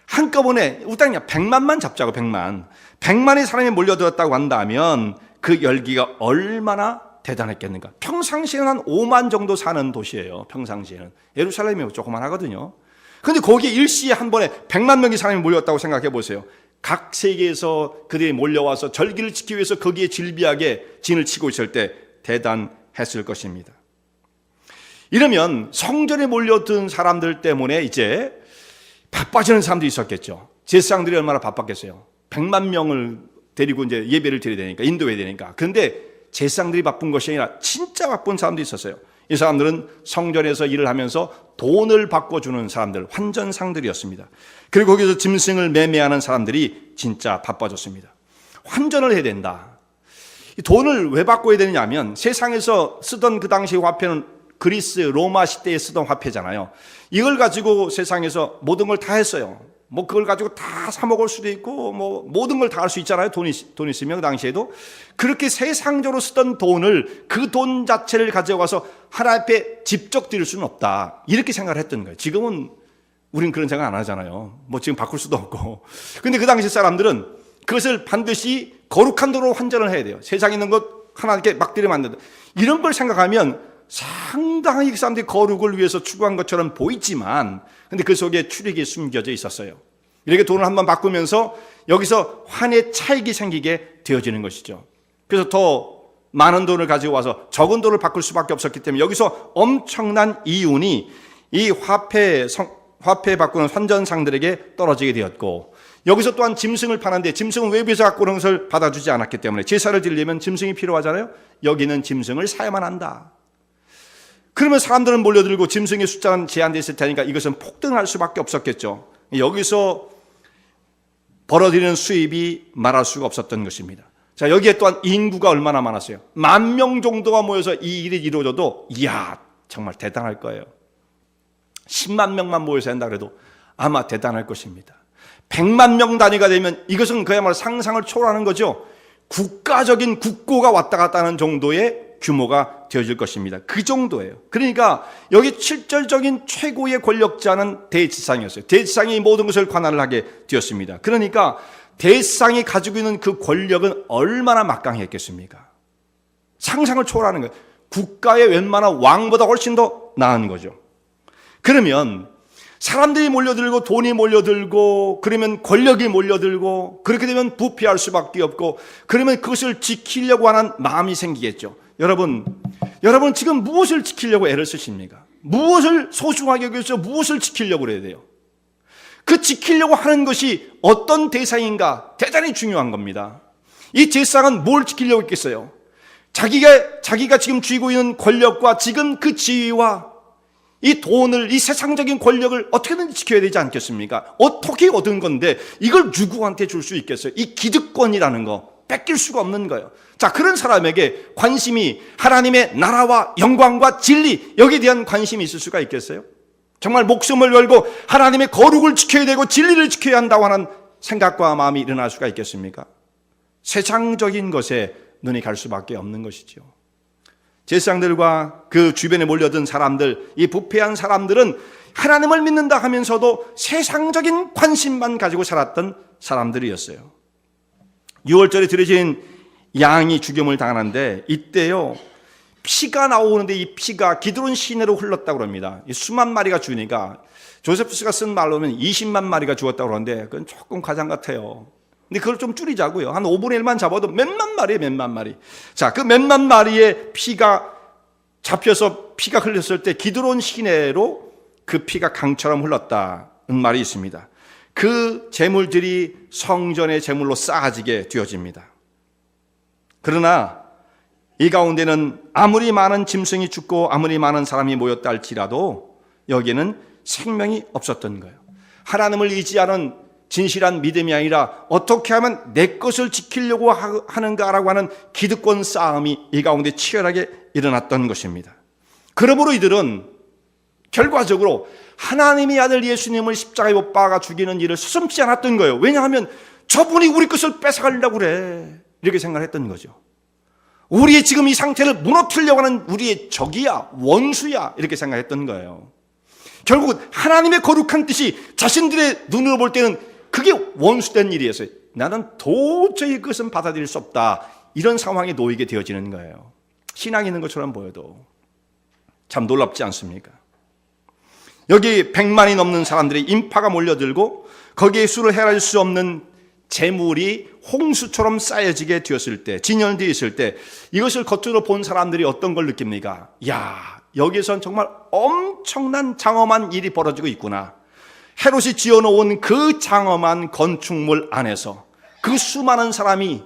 [SPEAKER 1] 한꺼번에 일단 100만만 잡자고 100만의 사람이 몰려들었다고 한다면 그 열기가 얼마나 대단했겠는가. 평상시에는 한 5만 정도 사는 도시예요. 평상시에는. 예루살렘이 조그만 하거든요. 그런데 거기에 일시에 한 번에 100만 명의 사람이 몰렸다고 생각해 보세요. 각 세계에서 그들이 몰려와서 절기를 지키기 위해서 거기에 질비하게 진을 치고 있을 때 대단 했을 것입니다. 이러면 성전에 몰려든 사람들 때문에 이제 바빠지는 사람들이 있었겠죠. 제사장들이 얼마나 바빴겠어요. 100만 명을 데리고 이제 예배를 드려야 되니까, 인도해야 되니까. 그런데 제사장들이 바쁜 것이 아니라 진짜 바쁜 사람들이 있었어요. 이 사람들은 성전에서 일을 하면서 돈을 바꿔주는 사람들, 환전상들이었습니다. 그리고 거기서 짐승을 매매하는 사람들이 진짜 바빠졌습니다. 환전을 해야 된다. 돈을 왜 바꿔야 되느냐면 세상에서 쓰던 그 당시 화폐는 그리스, 로마 시대에 쓰던 화폐잖아요. 이걸 가지고 세상에서 모든 걸 다 했어요. 뭐 그걸 가지고 다 사 먹을 수도 있고 뭐 모든 걸 다 할 수 있잖아요. 돈 있으면 그 당시에도. 그렇게 세상적으로 쓰던 돈을 그 돈 자체를 가져가서 하나님 앞에 직접 드릴 수는 없다. 이렇게 생각을 했던 거예요. 지금은 우린 그런 생각 안 하잖아요. 뭐 지금 바꿀 수도 없고. 근데 그 당시 사람들은 그것을 반드시 거룩한 돈으로 환전을 해야 돼요. 세상에 있는 것 하나님께 막 드리면 안 된다. 이런 걸 생각하면 상당히 그 사람들이 거룩을 위해서 추구한 것처럼 보이지만 근데 그 속에 추력이 숨겨져 있었어요. 이렇게 돈을 한번 바꾸면서 여기서 환의 차익이 생기게 되어지는 것이죠. 그래서 더 많은 돈을 가지고 와서 적은 돈을 바꿀 수밖에 없었기 때문에 여기서 엄청난 이윤이 이 화폐 바꾸는 환전상들에게 떨어지게 되었고, 여기서 또한 짐승을 파는데 짐승은 외부에서 갖고 오는 것을 받아주지 않았기 때문에 제사를 드리려면 짐승이 필요하잖아요. 여기는 짐승을 사야만 한다. 그러면 사람들은 몰려들고 짐승의 숫자는 제한되어 있을 테니까 이것은 폭등할 수밖에 없었겠죠. 여기서 벌어들이는 수입이 말할 수가 없었던 것입니다. 자, 여기에 또한 인구가 얼마나 많았어요. 10,000명 정도가 모여서 이 일이 이루어져도 이야 정말 대단할 거예요. 10만 명만 모여서 한다 그래도 아마 대단할 것입니다. 100만 명 단위가 되면 이것은 그야말로 상상을 초월하는 거죠. 국가적인 국고가 왔다 갔다 하는 정도의 규모가 되어질 것입니다. 그 정도예요. 그러니까 여기 실질적인 최고의 권력자는 대지상이었어요. 대지상이 모든 것을 관할을 하게 되었습니다. 그러니까 대지상이 가지고 있는 그 권력은 얼마나 막강했겠습니까? 상상을 초월하는 거예요. 국가의 웬만한 왕보다 훨씬 더 나은 거죠. 그러면 사람들이 몰려들고 돈이 몰려들고 그러면 권력이 몰려들고 그렇게 되면 부패할 수밖에 없고 그러면 그것을 지키려고 하는 마음이 생기겠죠. 여러분 지금 무엇을 지키려고 애를 쓰십니까? 무엇을 소중하게 여기서 무엇을 지키려고 그래야 돼요? 그 지키려고 하는 것이 어떤 대상인가 대단히 중요한 겁니다. 이 대상은 뭘 지키려고 했겠어요? 자기가 지금 쥐고 있는 권력과 지금 그 지위와 이 돈을, 이 세상적인 권력을 어떻게든 지켜야 되지 않겠습니까? 어떻게 얻은 건데 이걸 누구한테 줄 수 있겠어요? 이 기득권이라는 거 뺏길 수가 없는 거예요. 자, 그런 사람에게 관심이 하나님의 나라와 영광과 진리 여기에 대한 관심이 있을 수가 있겠어요? 정말 목숨을 걸고 하나님의 거룩을 지켜야 되고 진리를 지켜야 한다고 하는 생각과 마음이 일어날 수가 있겠습니까? 세상적인 것에 눈이 갈 수밖에 없는 것이죠. 제사장들과 그 주변에 몰려든 사람들, 이 부패한 사람들은 하나님을 믿는다 하면서도 세상적인 관심만 가지고 살았던 사람들이었어요. 6월절에 드려진 양이 죽임을 당하는데 이때요 피가 나오는데 이 피가 기드론 시내로 흘렀다고 합니다. 수만 마리가 죽으니까 조세프스가 쓴 말로는 20만 마리가 죽었다고 그러는데 그건 조금 과장 같아요. 근데 그걸 좀 줄이자고요. 한 5분의 1만 잡아도 몇만 마리에 몇만 마리. 자, 그 몇만 마리의 피가 잡혀서 피가 흘렸을 때 기드론 시내로 그 피가 강처럼 흘렀다는 말이 있습니다. 그 제물들이 성전의 제물로 쌓아지게 되어집니다. 그러나 이 가운데는 아무리 많은 짐승이 죽고 아무리 많은 사람이 모였다 할지라도 여기에는 생명이 없었던 거예요. 하나님을 의지하는 진실한 믿음이 아니라 어떻게 하면 내 것을 지키려고 하는가라고 하는 기득권 싸움이 이 가운데 치열하게 일어났던 것입니다. 그러므로 이들은 결과적으로 하나님의 아들 예수님을 십자가에 못 박아 죽이는 일을 서슴지 않았던 거예요. 왜냐하면 저분이 우리 것을 뺏어가려고 그래 이렇게 생각했던 거죠. 우리의 지금 이 상태를 무너뜨리려고 하는 우리의 적이야, 원수야 이렇게 생각했던 거예요. 결국 하나님의 거룩한 뜻이 자신들의 눈으로 볼 때는 그게 원수된 일이었어요. 나는 도저히 그것은 받아들일 수 없다. 이런 상황에 놓이게 되어지는 거예요. 신앙이 있는 것처럼 보여도 참 놀랍지 않습니까? 여기 100만이 넘는 사람들의 인파가 몰려들고 거기에 수를 헤아릴 수 없는 재물이 홍수처럼 쌓여지게 되었을 때, 진열되어 있을 때 이것을 겉으로 본 사람들이 어떤 걸 느낍니까? 야, 여기선 정말 엄청난 장엄한 일이 벌어지고 있구나. 헤롯이 지어놓은 그 장엄한 건축물 안에서 그 수많은 사람이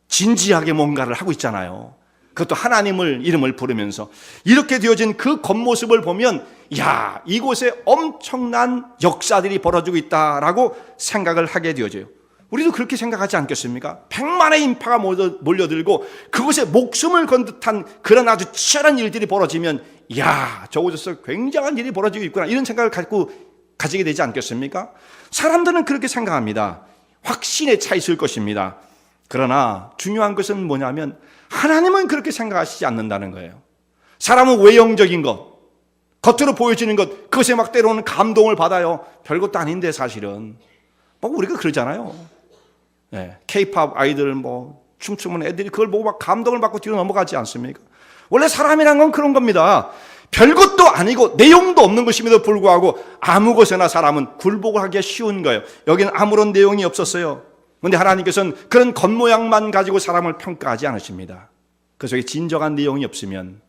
[SPEAKER 1] 진지하게 뭔가를 하고 있잖아요. 그것도 하나님을 이름을 부르면서 이렇게 되어진 그 겉모습을 보면 야, 이곳에 엄청난 역사들이 벌어지고 있다라고 생각을 하게 되어져요. 우리도 그렇게 생각하지 않겠습니까? 100만의 인파가 몰려들고 그곳에 목숨을 건 듯한 그런 아주 치열한 일들이 벌어지면 야, 저곳에서 굉장한 일이 벌어지고 있구나, 이런 생각을 가지게 되지 않겠습니까? 사람들은 그렇게 생각합니다. 확신에 차 있을 것입니다. 그러나 중요한 것은 뭐냐면 하나님은 그렇게 생각하시지 않는다는 거예요. 사람은 외형적인 것, 겉으로 보여지는 것, 그것에 막 때로는 감동을 받아요. 별것도 아닌데 사실은 뭐 우리가 그러잖아요. K-팝 아이들 뭐 춤추는 애들이 그걸 보고 막 감동을 받고 뒤로 넘어가지 않습니까? 원래 사람이란 건 그런 겁니다. 별것도 아니고 내용도 없는 것임에도 불구하고 아무 곳에나 사람은 굴복을 하기가 쉬운 거예요. 여기는 아무런 내용이 없었어요. 그런데 하나님께서는 그런 겉모양만 가지고 사람을 평가하지 않으십니다. 그 속에 진정한 내용이 없으면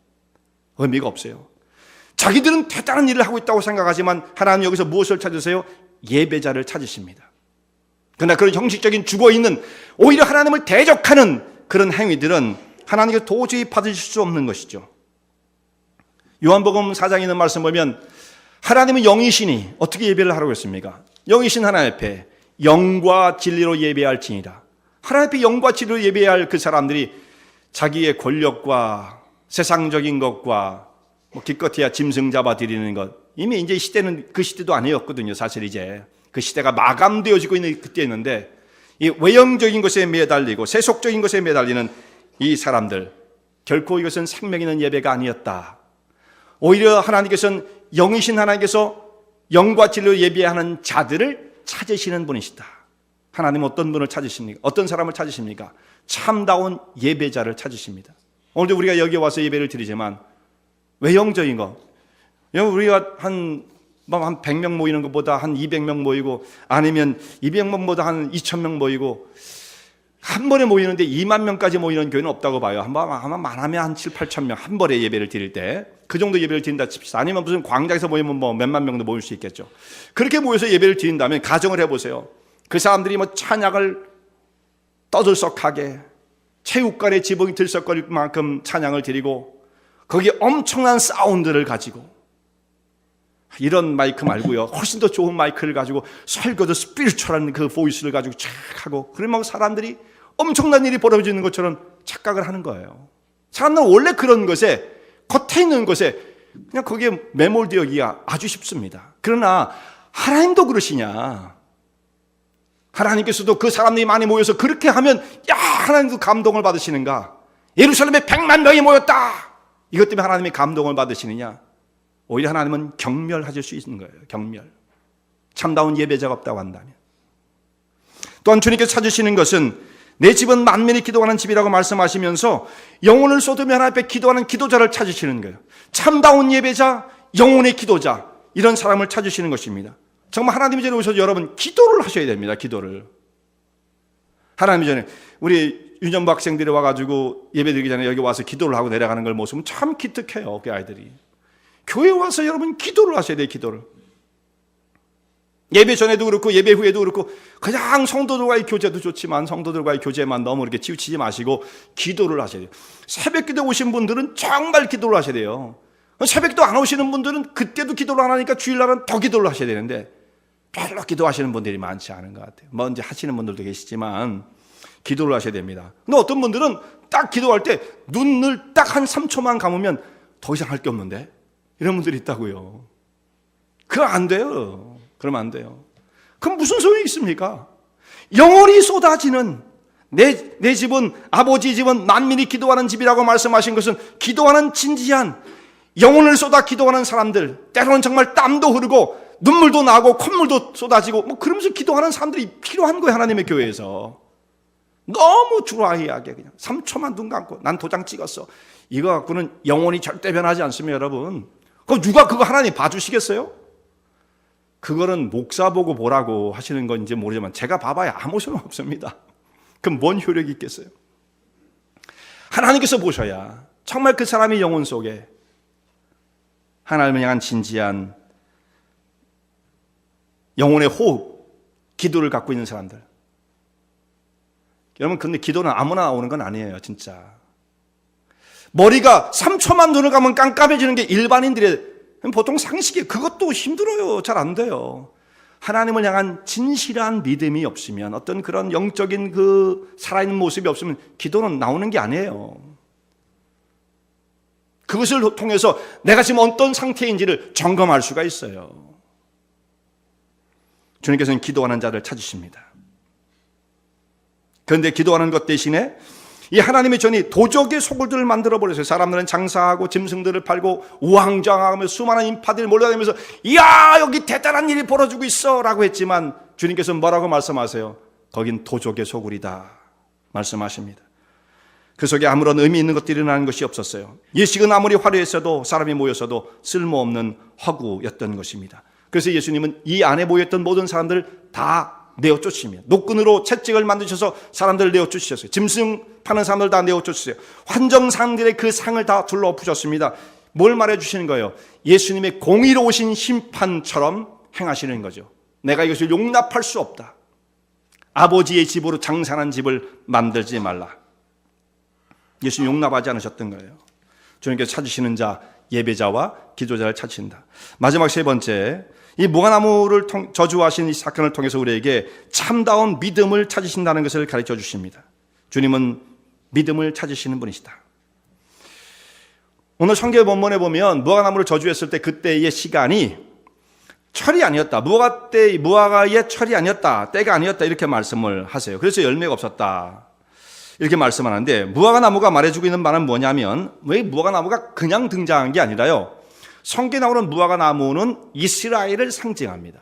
[SPEAKER 1] 의미가 없어요. 자기들은 대단한 일을 하고 있다고 생각하지만 하나님 여기서 무엇을 찾으세요? 예배자를 찾으십니다. 그러나 그런 형식적인 죽어있는 오히려 하나님을 대적하는 그런 행위들은 하나님께서 도저히 받으실 수 없는 것이죠. 요한복음 4장에 있는 말씀 보면 하나님은 영이시니 어떻게 예배를 하라고 했습니까? 영이신 하나님 앞에 영과 진리로 예배할지니라. 하나님 앞에 영과 진리로 예배할 그 사람들이 자기의 권력과 세상적인 것과 뭐 기껏해야 짐승 잡아 드리는 것, 이미 이제 시대는 그 시대도 아니었거든요. 사실 이제 그 시대가 마감되어지고 있는 그때였는데 이 외형적인 것에 매달리고 세속적인 것에 매달리는 이 사람들, 결코 이것은 생명 있는 예배가 아니었다. 오히려 하나님께서는 영이신 하나님께서 영과 진리로 예배하는 자들을 찾으시는 분이시다. 하나님은 어떤 분을 찾으십니까? 어떤 사람을 찾으십니까? 참다운 예배자를 찾으십니다. 오늘도 우리가 여기 와서 예배를 드리지만 외형적인 것, 우리가 한 100명 모이는 것보다 한 200명 모이고 아니면 200명보다 한 2000명 모이고 한 번에 모이는데 2만 명까지 모이는 교회는 없다고 봐요. 아마 많으면 한 7, 8천 명 한 번에 예배를 드릴 때 그 정도 예배를 드린다 칩시다. 아니면 무슨 광장에서 모이면 뭐 몇만 명도 모일 수 있겠죠. 그렇게 모여서 예배를 드린다면 가정을 해보세요. 그 사람들이 뭐 찬양을 떠들썩하게 체육관에 지붕이 들썩거릴 만큼 찬양을 드리고 거기에 엄청난 사운드를 가지고 이런 마이크 말고요, 훨씬 더 좋은 마이크를 가지고 설교도 스피리추얼한 그 보이스를 가지고 쫙 하고 그러면 사람들이 엄청난 일이 벌어지는 것처럼 착각을 하는 거예요. 사람들은 원래 그런 것에 겉에 있는 것에 그냥 거기에 매몰되기가 아주 쉽습니다. 그러나 하나님도 그러시냐? 하나님께서도 그 사람들이 많이 모여서 그렇게 하면 야, 하나님도 감동을 받으시는가? 예루살렘에 100만 명이 모였다, 이것 때문에 하나님이 감동을 받으시느냐? 오히려 하나님은 경멸하실 수 있는 거예요. 경멸. 참다운 예배자가 없다고 한다면. 또한 주님께서 찾으시는 것은 내 집은 만민이 기도하는 집이라고 말씀하시면서 영혼을 쏟으며 하나님 앞에 기도하는 기도자를 찾으시는 거예요. 참다운 예배자, 영혼의 기도자, 이런 사람을 찾으시는 것입니다. 정말 하나님 전에 오셔서 여러분 기도를 하셔야 됩니다. 기도를. 하나님 전에 우리 유년부 학생들이 와가지고 예배드리기 전에 여기 와서 기도를 하고 내려가는 걸 모습은 참 기특해요. 그 아이들이. 교회 와서 여러분 기도를 하셔야 돼요. 기도를. 예배 전에도 그렇고 예배 후에도 그렇고 그냥 성도들과의 교제도 좋지만 성도들과의 교제만 너무 이렇게 치우치지 마시고 기도를 하셔야 돼요. 새벽기도 오신 분들은 정말 기도를 하셔야 돼요. 새벽기도 안 오시는 분들은 그때도 기도를 안 하니까 주일날은 더 기도를 하셔야 되는데 별로 기도하시는 분들이 많지 않은 것 같아요. 뭐 이제 하시는 분들도 계시지만 기도를 하셔야 됩니다. 근데 어떤 분들은 딱 기도할 때 눈을 딱 한 3초만 감으면 더 이상 할 게 없는데 이런 분들이 있다고요. 그거 안 돼요. 그러면 안 돼요. 그럼 무슨 소용이 있습니까? 영혼이 쏟아지는 내 집은, 아버지 집은 만민이 기도하는 집이라고 말씀하신 것은 기도하는 진지한 영혼을 쏟아 기도하는 사람들, 때로는 정말 땀도 흐르고 눈물도 나고 콧물도 쏟아지고 뭐 그러면서 기도하는 사람들이 필요한 거예요. 하나님의 교회에서. 너무 드라이하게 그냥 3초만 눈 감고 난 도장 찍었어, 이거 갖고는 영혼이 절대 변하지 않습니다. 여러분, 그럼 누가 그거 하나님 봐주시겠어요? 그거는 목사 보고 보라고 하시는 건지 모르지만 제가 봐봐야 아무 소용 없습니다. 그럼 뭔 효력이 있겠어요? 하나님께서 보셔야 정말 그 사람의 영혼 속에 하나님을 향한 진지한 영혼의 호흡, 기도를 갖고 있는 사람들. 여러분, 근데 기도는 아무나 나오는 건 아니에요, 진짜. 머리가 3초만 눈을 감으면 깜깜해지는 게 일반인들의 보통 상식이에요. 그것도 힘들어요. 잘 안 돼요. 하나님을 향한 진실한 믿음이 없으면, 어떤 그런 영적인 그 살아있는 모습이 없으면 기도는 나오는 게 아니에요. 그것을 통해서 내가 지금 어떤 상태인지를 점검할 수가 있어요. 주님께서는 기도하는 자를 찾으십니다. 그런데 기도하는 것 대신에 이 하나님의 전이 도적의 소굴들을 만들어버렸어요. 사람들은 장사하고 짐승들을 팔고 우왕좌왕하며 수많은 인파들이 몰려다니면서 이야, 여기 대단한 일이 벌어지고 있어 라고 했지만 주님께서 뭐라고 말씀하세요? 거긴 도적의 소굴이다 말씀하십니다. 그 속에 아무런 의미 있는 것들이 일어나는 것이 없었어요. 예식은 아무리 화려했어도 사람이 모였어도 쓸모없는 허구였던 것입니다. 그래서 예수님은 이 안에 모였던 모든 사람들을 다 내어쫓으며 노끈으로 채찍을 만드셔서 사람들을 내어쫓으셨어요. 짐승 파는 사람들 다 내어쫓으세요. 환정상들의 그 상을 다 둘러엎으셨습니다. 뭘 말해주시는 거예요? 예수님의 공의로우신 심판처럼 행하시는 거죠. 내가 이것을 용납할 수 없다. 아버지의 집으로 장사하는 집을 만들지 말라. 예수님 용납하지 않으셨던 거예요. 주님께서 찾으시는 자, 예배자와 기도자를 찾으신다. 마지막 세 번째, 이 무화과나무를 저주하신 이 사건을 통해서 우리에게 참다운 믿음을 찾으신다는 것을 가르쳐 주십니다. 주님은 믿음을 찾으시는 분이시다. 오늘 성경 본문에 보면 무화과나무를 저주했을 때 그때의 시간이 철이 아니었다. 무화과의 철이 아니었다. 때가 아니었다. 이렇게 말씀을 하세요. 그래서 열매가 없었다. 이렇게 말씀하는데 무화과나무가 말해주고 있는 말은 뭐냐면 왜 무화과나무가 그냥 등장한 게 아니라요. 성경에 나오는 무화과나무는 이스라엘을 상징합니다.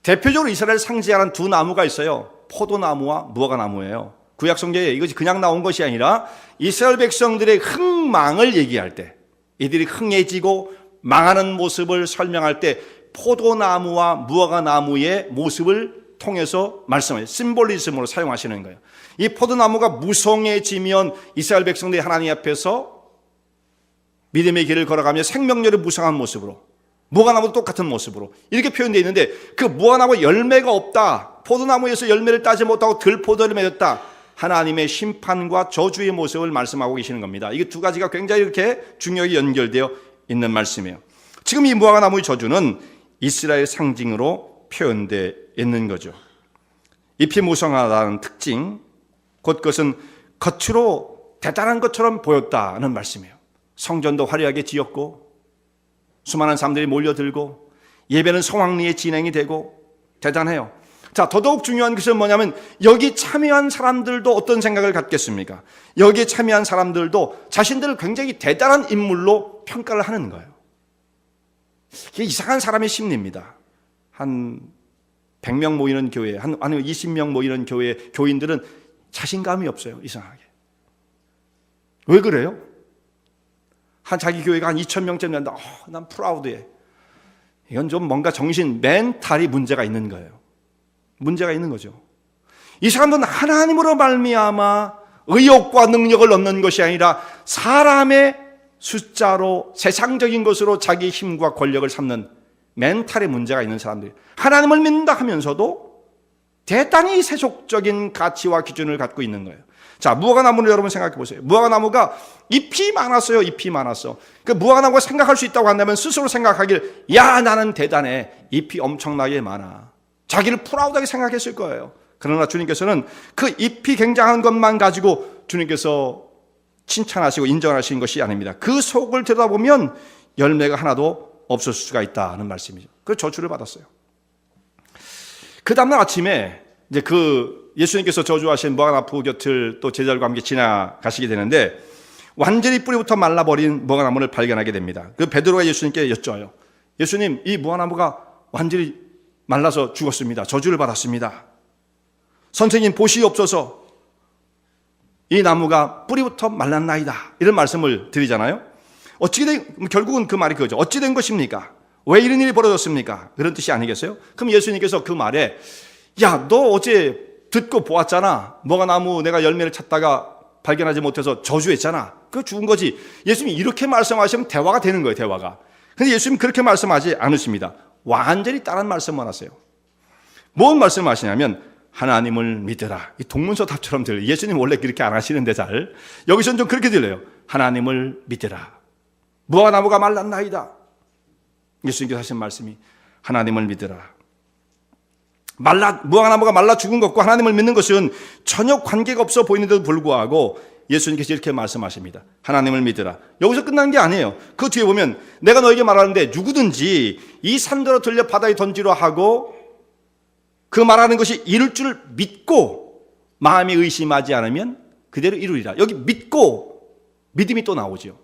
[SPEAKER 1] 대표적으로 이스라엘을 상징하는 두 나무가 있어요. 포도나무와 무화과나무예요. 구약 성경에 이것이 그냥 나온 것이 아니라 이스라엘 백성들의 흥망을 얘기할 때 이들이 흥해지고 망하는 모습을 설명할 때 포도나무와 무화과나무의 모습을 통해서 말씀을 심볼리즘으로 사용하시는 거예요. 이 포도나무가 무성해지면 이스라엘 백성들이 하나님 앞에서 믿음의 길을 걸어가며 생명력을 무성한 모습으로, 무화과나무도 똑같은 모습으로 이렇게 표현되어 있는데 그 무화과나무 열매가 없다, 포도나무에서 열매를 따지 못하고 들포도를 맺었다, 하나님의 심판과 저주의 모습을 말씀하고 계시는 겁니다. 이게 두 가지가 굉장히 이렇게 중요하게 연결되어 있는 말씀이에요. 지금 이 무화과나무의 저주는 이스라엘 상징으로 표현되어 있는 거죠. 잎이 무성하다는 특징, 곧 그것은 겉으로 대단한 것처럼 보였다는 말씀이에요. 성전도 화려하게 지었고 수많은 사람들이 몰려들고 예배는 성황리에 진행이 되고 대단해요. 자, 더더욱 중요한 것은 뭐냐면 여기 참여한 사람들도 어떤 생각을 갖겠습니까? 여기에 참여한 사람들도 자신들을 굉장히 대단한 인물로 평가를 하는 거예요. 이게 이상한 사람의 심리입니다. 한 100명 모이는 교회, 아니면 20명 모이는 교회 교인들은 자신감이 없어요. 이상하게. 왜 그래요? 한 자기 교회가 한 2,000명쯤 된다. 난 프라우드해. 이건 좀 뭔가 멘탈이 문제가 있는 거예요. 문제가 있는 거죠. 이 사람들은 하나님으로 말미암아 의욕과 능력을 얻는 것이 아니라 사람의 숫자로 세상적인 것으로 자기 힘과 권력을 삼는 멘탈에 문제가 있는 사람들이 하나님을 믿는다 하면서도 대단히 세속적인 가치와 기준을 갖고 있는 거예요. 자, 무화과나무를 여러분 생각해 보세요. 무화과나무가 잎이 많았어요. 잎이 많았어. 그 무화과나무가 생각할 수 있다고 한다면 스스로 생각하길, 야, 나는 대단해. 잎이 엄청나게 많아. 자기를 프라우드하게 생각했을 거예요. 그러나 주님께서는 그 잎이 굉장한 것만 가지고 주님께서 칭찬하시고 인정하시는 것이 아닙니다. 그 속을 들여다보면 열매가 하나도 없을 수가 있다는 말씀이죠. 그 저주를 받았어요. 그 다음날 아침에 이제 예수님께서 저주하신 무화과나무 곁을 또 제자들과 함께 지나가시게 되는데 완전히 뿌리부터 말라버린 무화과나무를 발견하게 됩니다. 그 베드로가 예수님께 여쭤요. 예수님, 이 무화과나무가 완전히 말라서 죽었습니다. 저주를 받았습니다. 선생님, 보시옵소서. 이 나무가 뿌리부터 말랐나이다. 이런 말씀을 드리잖아요. 결국은 그 말이 그거죠. 어찌 된 것입니까? 왜 이런 일이 벌어졌습니까? 그런 뜻이 아니겠어요? 그럼 예수님께서 그 말에 야, 너 어제 듣고 보았잖아. 뭐가 나무 내가 열매를 찾다가 발견하지 못해서 저주했잖아. 그거 죽은 거지. 예수님이 이렇게 말씀하시면 대화가 되는 거예요, 대화가. 근데 예수님은 그렇게 말씀하지 않으십니다. 완전히 다른 말씀만 하세요. 뭔 말씀을 하시냐면 하나님을 믿으라. 이 동문서답처럼 들려요. 예수님 원래 그렇게 안 하시는데 잘. 여기서는 좀 그렇게 들려요. 하나님을 믿으라. 무화과나무가 말랐나이다. 예수님께서 하신 말씀이 하나님을 믿으라. 무화과나무가 말라 죽은 것과 하나님을 믿는 것은 전혀 관계가 없어 보이는데도 불구하고 예수님께서 이렇게 말씀하십니다. 하나님을 믿으라. 여기서 끝난 게 아니에요. 그 뒤에 보면 내가 너에게 말하는데 누구든지 이 산더러 들려 바다에 던지려 하고 그 말하는 것이 이룰 줄 믿고 마음에 의심하지 않으면 그대로 이루리라. 여기 믿고 믿음이 또 나오죠.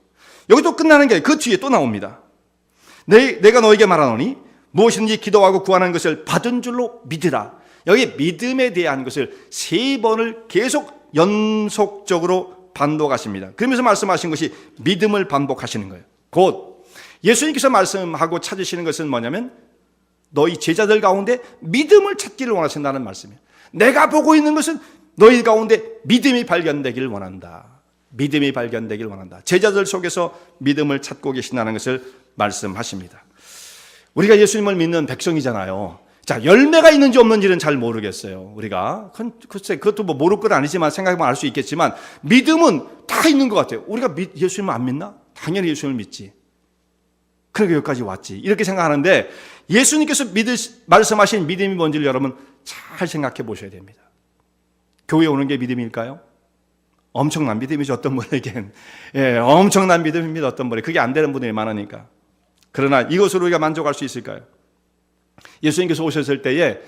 [SPEAKER 1] 여기 또 끝나는 게 그 뒤에 또 나옵니다. 내가 너에게 말하노니 무엇이든지 기도하고 구하는 것을 받은 줄로 믿으라. 여기 믿음에 대한 것을 3번을 계속 연속적으로 반복하십니다. 그러면서 말씀하신 것이 믿음을 반복하시는 거예요. 곧 예수님께서 말씀하고 찾으시는 것은 뭐냐면 너희 제자들 가운데 믿음을 찾기를 원하신다는 말씀이에요. 내가 보고 있는 것은 너희 가운데 믿음이 발견되기를 원한다. 믿음이 발견되기를 원한다. 제자들 속에서 믿음을 찾고 계신다는 것을 말씀하십니다. 우리가 예수님을 믿는 백성이잖아요. 자, 열매가 있는지 없는지는 잘 모르겠어요. 우리가 글쎄 그것도 뭐 모를 건 아니지만 생각해보면 알 수 있겠지만 믿음은 다 있는 것 같아요. 우리가 예수님을 안 믿나? 당연히 예수님을 믿지. 그러니까 여기까지 왔지. 이렇게 생각하는데 예수님께서 말씀하신 믿음이 뭔지를 여러분 잘 생각해 보셔야 됩니다. 교회에 오는 게 믿음일까요? 엄청난 믿음이죠. 어떤 분에겐. 예, 엄청난 믿음입니다. 어떤 분이. 그게 안 되는 분들이 많으니까. 그러나 이것으로 우리가 만족할 수 있을까요? 예수님께서 오셨을 때에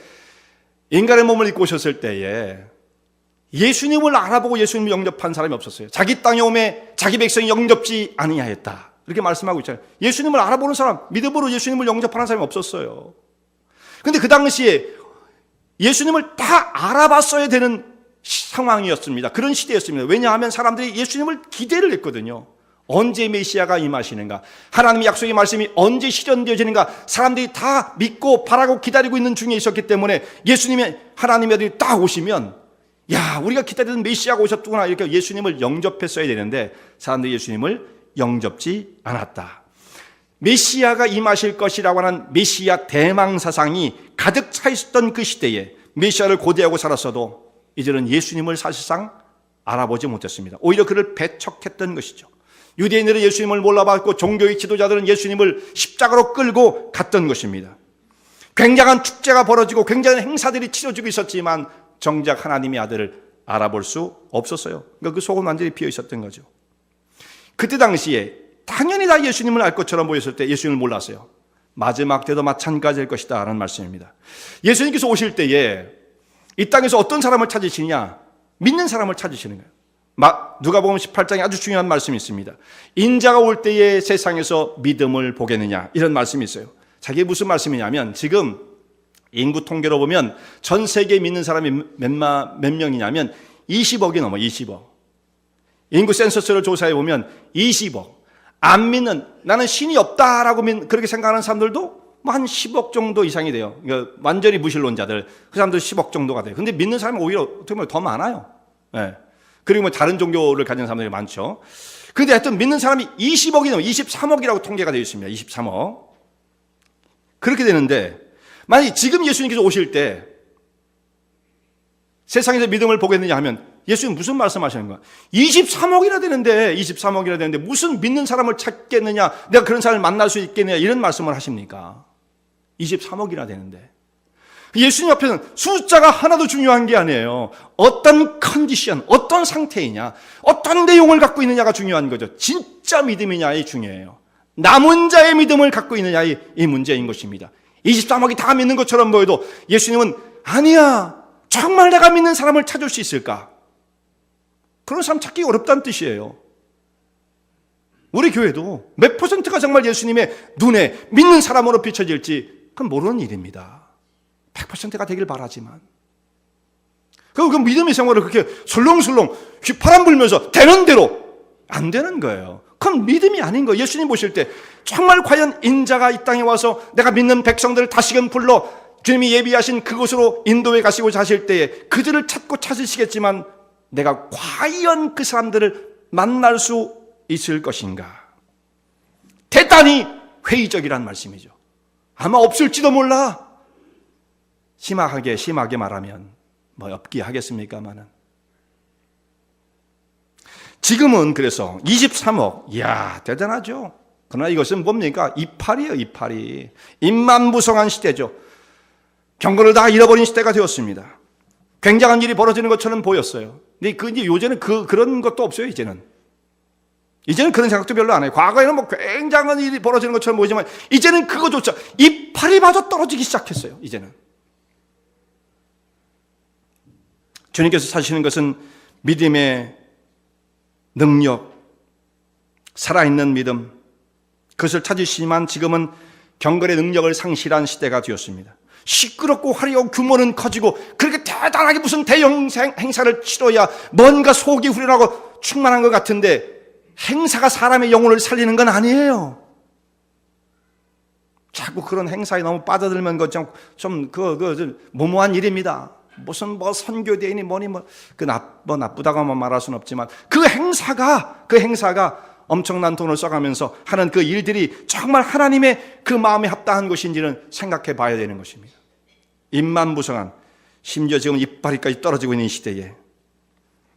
[SPEAKER 1] 인간의 몸을 입고 오셨을 때에 예수님을 알아보고 예수님을 영접한 사람이 없었어요. 자기 땅에 오매 자기 백성이 영접지 아니하였다. 이렇게 말씀하고 있잖아요. 예수님을 알아보는 사람, 믿음으로 예수님을 영접하는 사람이 없었어요. 그런데 그 당시에 예수님을 다 알아봤어야 되는 상황이었습니다. 그런 시대였습니다. 왜냐하면 사람들이 예수님을 기대를 했거든요. 언제 메시아가 임하시는가? 하나님의 약속의 말씀이 언제 실현되어지는가? 사람들이 다 믿고 바라고 기다리고 있는 중에 있었기 때문에 예수님의 하나님의 아들이 딱 오시면 야, 우리가 기다리던 메시아가 오셨구나 이렇게 예수님을 영접했어야 되는데 사람들이 예수님을 영접지 않았다. 메시아가 임하실 것이라고 하는 메시아 대망사상이 가득 차 있었던 그 시대에 메시아를 고대하고 살았어도 이제는 예수님을 사실상 알아보지 못했습니다. 오히려 그를 배척했던 것이죠. 유대인들은 예수님을 몰라봤고 종교의 지도자들은 예수님을 십자가로 끌고 갔던 것입니다. 굉장한 축제가 벌어지고 굉장한 행사들이 치러지고 있었지만 정작 하나님의 아들을 알아볼 수 없었어요. 그러니까 그 속은 완전히 비어 있었던 거죠. 그때 당시에 당연히 다 예수님을 알 것처럼 보였을 때 예수님을 몰랐어요. 마지막 때도 마찬가지일 것이다 라는 말씀입니다. 예수님께서 오실 때에 이 땅에서 어떤 사람을 찾으시냐? 믿는 사람을 찾으시는 거예요. 누가복음 18장에 아주 중요한 말씀이 있습니다. 인자가 올 때에 세상에서 믿음을 보겠느냐 이런 말씀이 있어요. 자, 이게 무슨 말씀이냐면 지금 인구 통계로 보면 전 세계에 믿는 사람이 몇 명이냐면 20억이 넘어 20억. 인구 센서스를 조사해 보면 20억. 안 믿는, 나는 신이 없다라고 그렇게 생각하는 사람들도 뭐 한 10억 정도 이상이 돼요. 그러니까 완전히 무신론자들, 그 사람들 10억 정도가 돼요. 근데 믿는 사람이 오히려 어떻게 보면 더 많아요. 네. 그리고 뭐 다른 종교를 가진 사람들이 많죠. 그런데 하여튼 믿는 사람이 20억이 넘어 23억이라고 통계가 되어 있습니다. 23억. 그렇게 되는데 만약에 지금 예수님께서 오실 때 세상에서 믿음을 보겠느냐 하면 예수님 무슨 말씀하시는 거야? 23억이나 되는데 무슨 믿는 사람을 찾겠느냐, 내가 그런 사람을 만날 수 있겠느냐 이런 말씀을 하십니까? 23억이나 되는데 예수님 앞에는 숫자가 하나도 중요한 게 아니에요. 어떤 컨디션, 어떤 상태이냐, 어떤 내용을 갖고 있느냐가 중요한 거죠. 진짜 믿음이냐이 중요해요. 남은 자의 믿음을 갖고 있느냐이 문제인 것입니다. 23억이 다 믿는 것처럼 보여도 예수님은 아니야, 정말 내가 믿는 사람을 찾을 수 있을까? 그런 사람 찾기 어렵다는 뜻이에요. 우리 교회도 몇 퍼센트가 정말 예수님의 눈에 믿는 사람으로 비춰질지 그건 모르는 일입니다. 100%가 되길 바라지만 그 믿음의 생활을 그렇게 설렁설렁 휘파람 불면서 되는 대로 안 되는 거예요. 그건 믿음이 아닌 거예요. 예수님 보실 때 정말 과연 인자가 이 땅에 와서 내가 믿는 백성들을 다시금 불러 주님이 예비하신 그곳으로 인도에 가시고 자실 때에 그들을 찾고 찾으시겠지만 내가 과연 그 사람들을 만날 수 있을 것인가? 대단히 회의적이란 말씀이죠. 아마 없을지도 몰라. 심하게 말하면 뭐 없기 하겠습니까마는. 지금은 그래서 23억, 이야 대단하죠. 그러나 이것은 뭡니까? 이파리예요, 이파리. 입만무성한 시대죠. 경건을 다 잃어버린 시대가 되었습니다. 굉장한 일이 벌어지는 것처럼 보였어요. 근데 이제 요새는 그런 것도 없어요, 이제는 그런 생각도 별로 안 해요. 과거에는 뭐 굉장한 일이 벌어지는 것처럼 보이지만 이제는 그거조차 이파리마저 떨어지기 시작했어요. 이제는 주님께서 사시는 것은 믿음의 능력, 살아있는 믿음, 그것을 찾으시지만 지금은 경건의 능력을 상실한 시대가 되었습니다. 시끄럽고 화려하고 규모는 커지고 그렇게 대단하게 무슨 대형 행사를 치러야 뭔가 속이 후련하고 충만한 것 같은데 행사가 사람의 영혼을 살리는 건 아니에요. 자꾸 그런 행사에 너무 빠져들면 좀 무모한 일입니다. 무슨 선교대인이 뭐니 나쁘다고만 말할 수는 없지만 그 행사가 엄청난 돈을 써가면서 하는 그 일들이 정말 하나님의 그 마음에 합당한 것인지는 생각해 봐야 되는 것입니다. 입만무성한, 심지어 지금 이파리까지 떨어지고 있는 시대에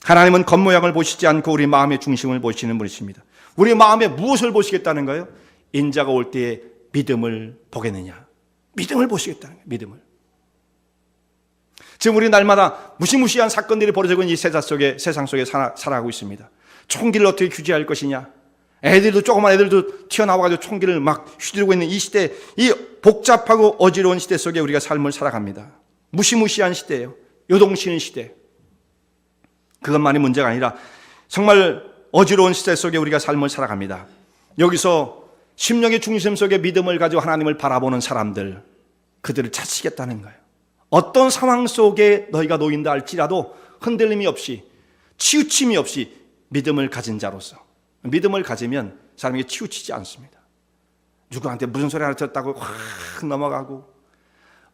[SPEAKER 1] 하나님은 겉모양을 보시지 않고 우리 마음의 중심을 보시는 분이십니다. 우리 마음에 무엇을 보시겠다는 거예요? 인자가 올 때에 믿음을 보겠느냐. 믿음을 보시겠다는 거예요. 믿음을. 지금 우리 날마다 무시무시한 사건들이 벌어지고 있는 이 세상 속에 살아가고 있습니다. 총기를 어떻게 규제할 것이냐. 조그만 애들도 튀어나와가지고 총기를 막 휘두르고 있는 이 시대, 이 복잡하고 어지러운 시대 속에 우리가 삶을 살아갑니다. 무시무시한 시대예요. 요동치는 시대. 그것만이 문제가 아니라 정말 어지러운 시대 속에 우리가 삶을 살아갑니다. 여기서 심령의 중심 속에 믿음을 가지고 하나님을 바라보는 사람들, 그들을 찾으시겠다는 거예요. 어떤 상황 속에 너희가 놓인다 할지라도 흔들림이 없이, 치우침이 없이 믿음을 가진 자로서, 믿음을 가지면 사람에게 치우치지 않습니다. 누구한테 무슨 소리 하나 들었다고 확 넘어가고,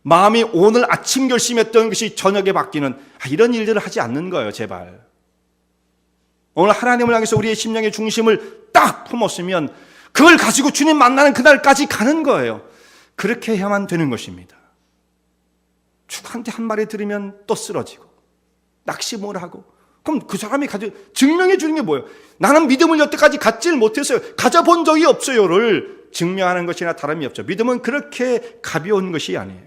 [SPEAKER 1] 마음이 오늘 아침 결심했던 것이 저녁에 바뀌는 이런 일들을 하지 않는 거예요. 제발. 오늘 하나님을 향해서 우리의 심령의 중심을 딱 품었으면 그걸 가지고 주님 만나는 그날까지 가는 거예요. 그렇게 해야만 되는 것입니다. 죽한테 한 마리 들으면 또 쓰러지고 낙심을 하고, 그럼 그 사람이 증명해 주는 게 뭐예요? 나는 믿음을 여태까지 갖지를 못했어요, 가져본 적이 없어요를 증명하는 것이나 다름이 없죠. 믿음은 그렇게 가벼운 것이 아니에요.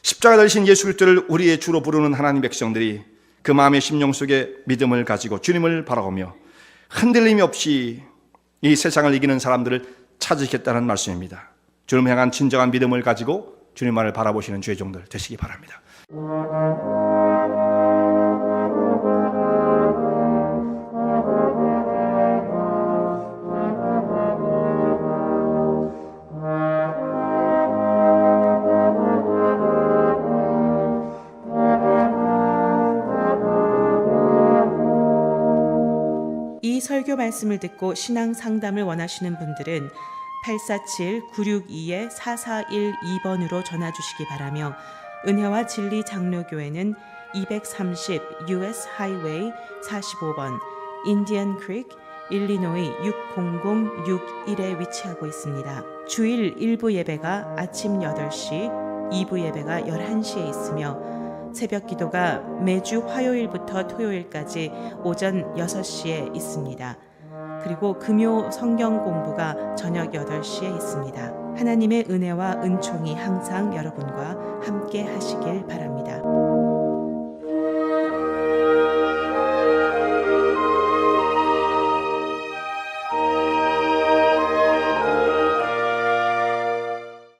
[SPEAKER 1] 십자가 되신 예수 그리스도를 우리의 주로 부르는 하나님 백성들이 그 마음의 심령 속에 믿음을 가지고 주님을 바라보며 흔들림이 없이 이 세상을 이기는 사람들을 찾으시겠다는 말씀입니다. 주님을 향한 진정한 믿음을 가지고 주님만을 바라보시는 주의 종들 되시기 바랍니다.
[SPEAKER 2] 이 설교 말씀을 듣고 신앙 상담을 원하시는 분들은 847-962-4412번으로 전화 주시기 바라며, 은혜와 진리 장로교회는 230 US 하이웨이 45번 인디언 크릭 일리노이 60061에 위치하고 있습니다. 주일 1부 예배가 아침 8시, 2부 예배가 11시에 있으며 새벽 기도가 매주 화요일부터 토요일까지 오전 6시에 있습니다. 그리고 금요 성경 공부가 저녁 8시에 있습니다. 하나님의 은혜와 은총이 항상 여러분과 함께 하시길 바랍니다.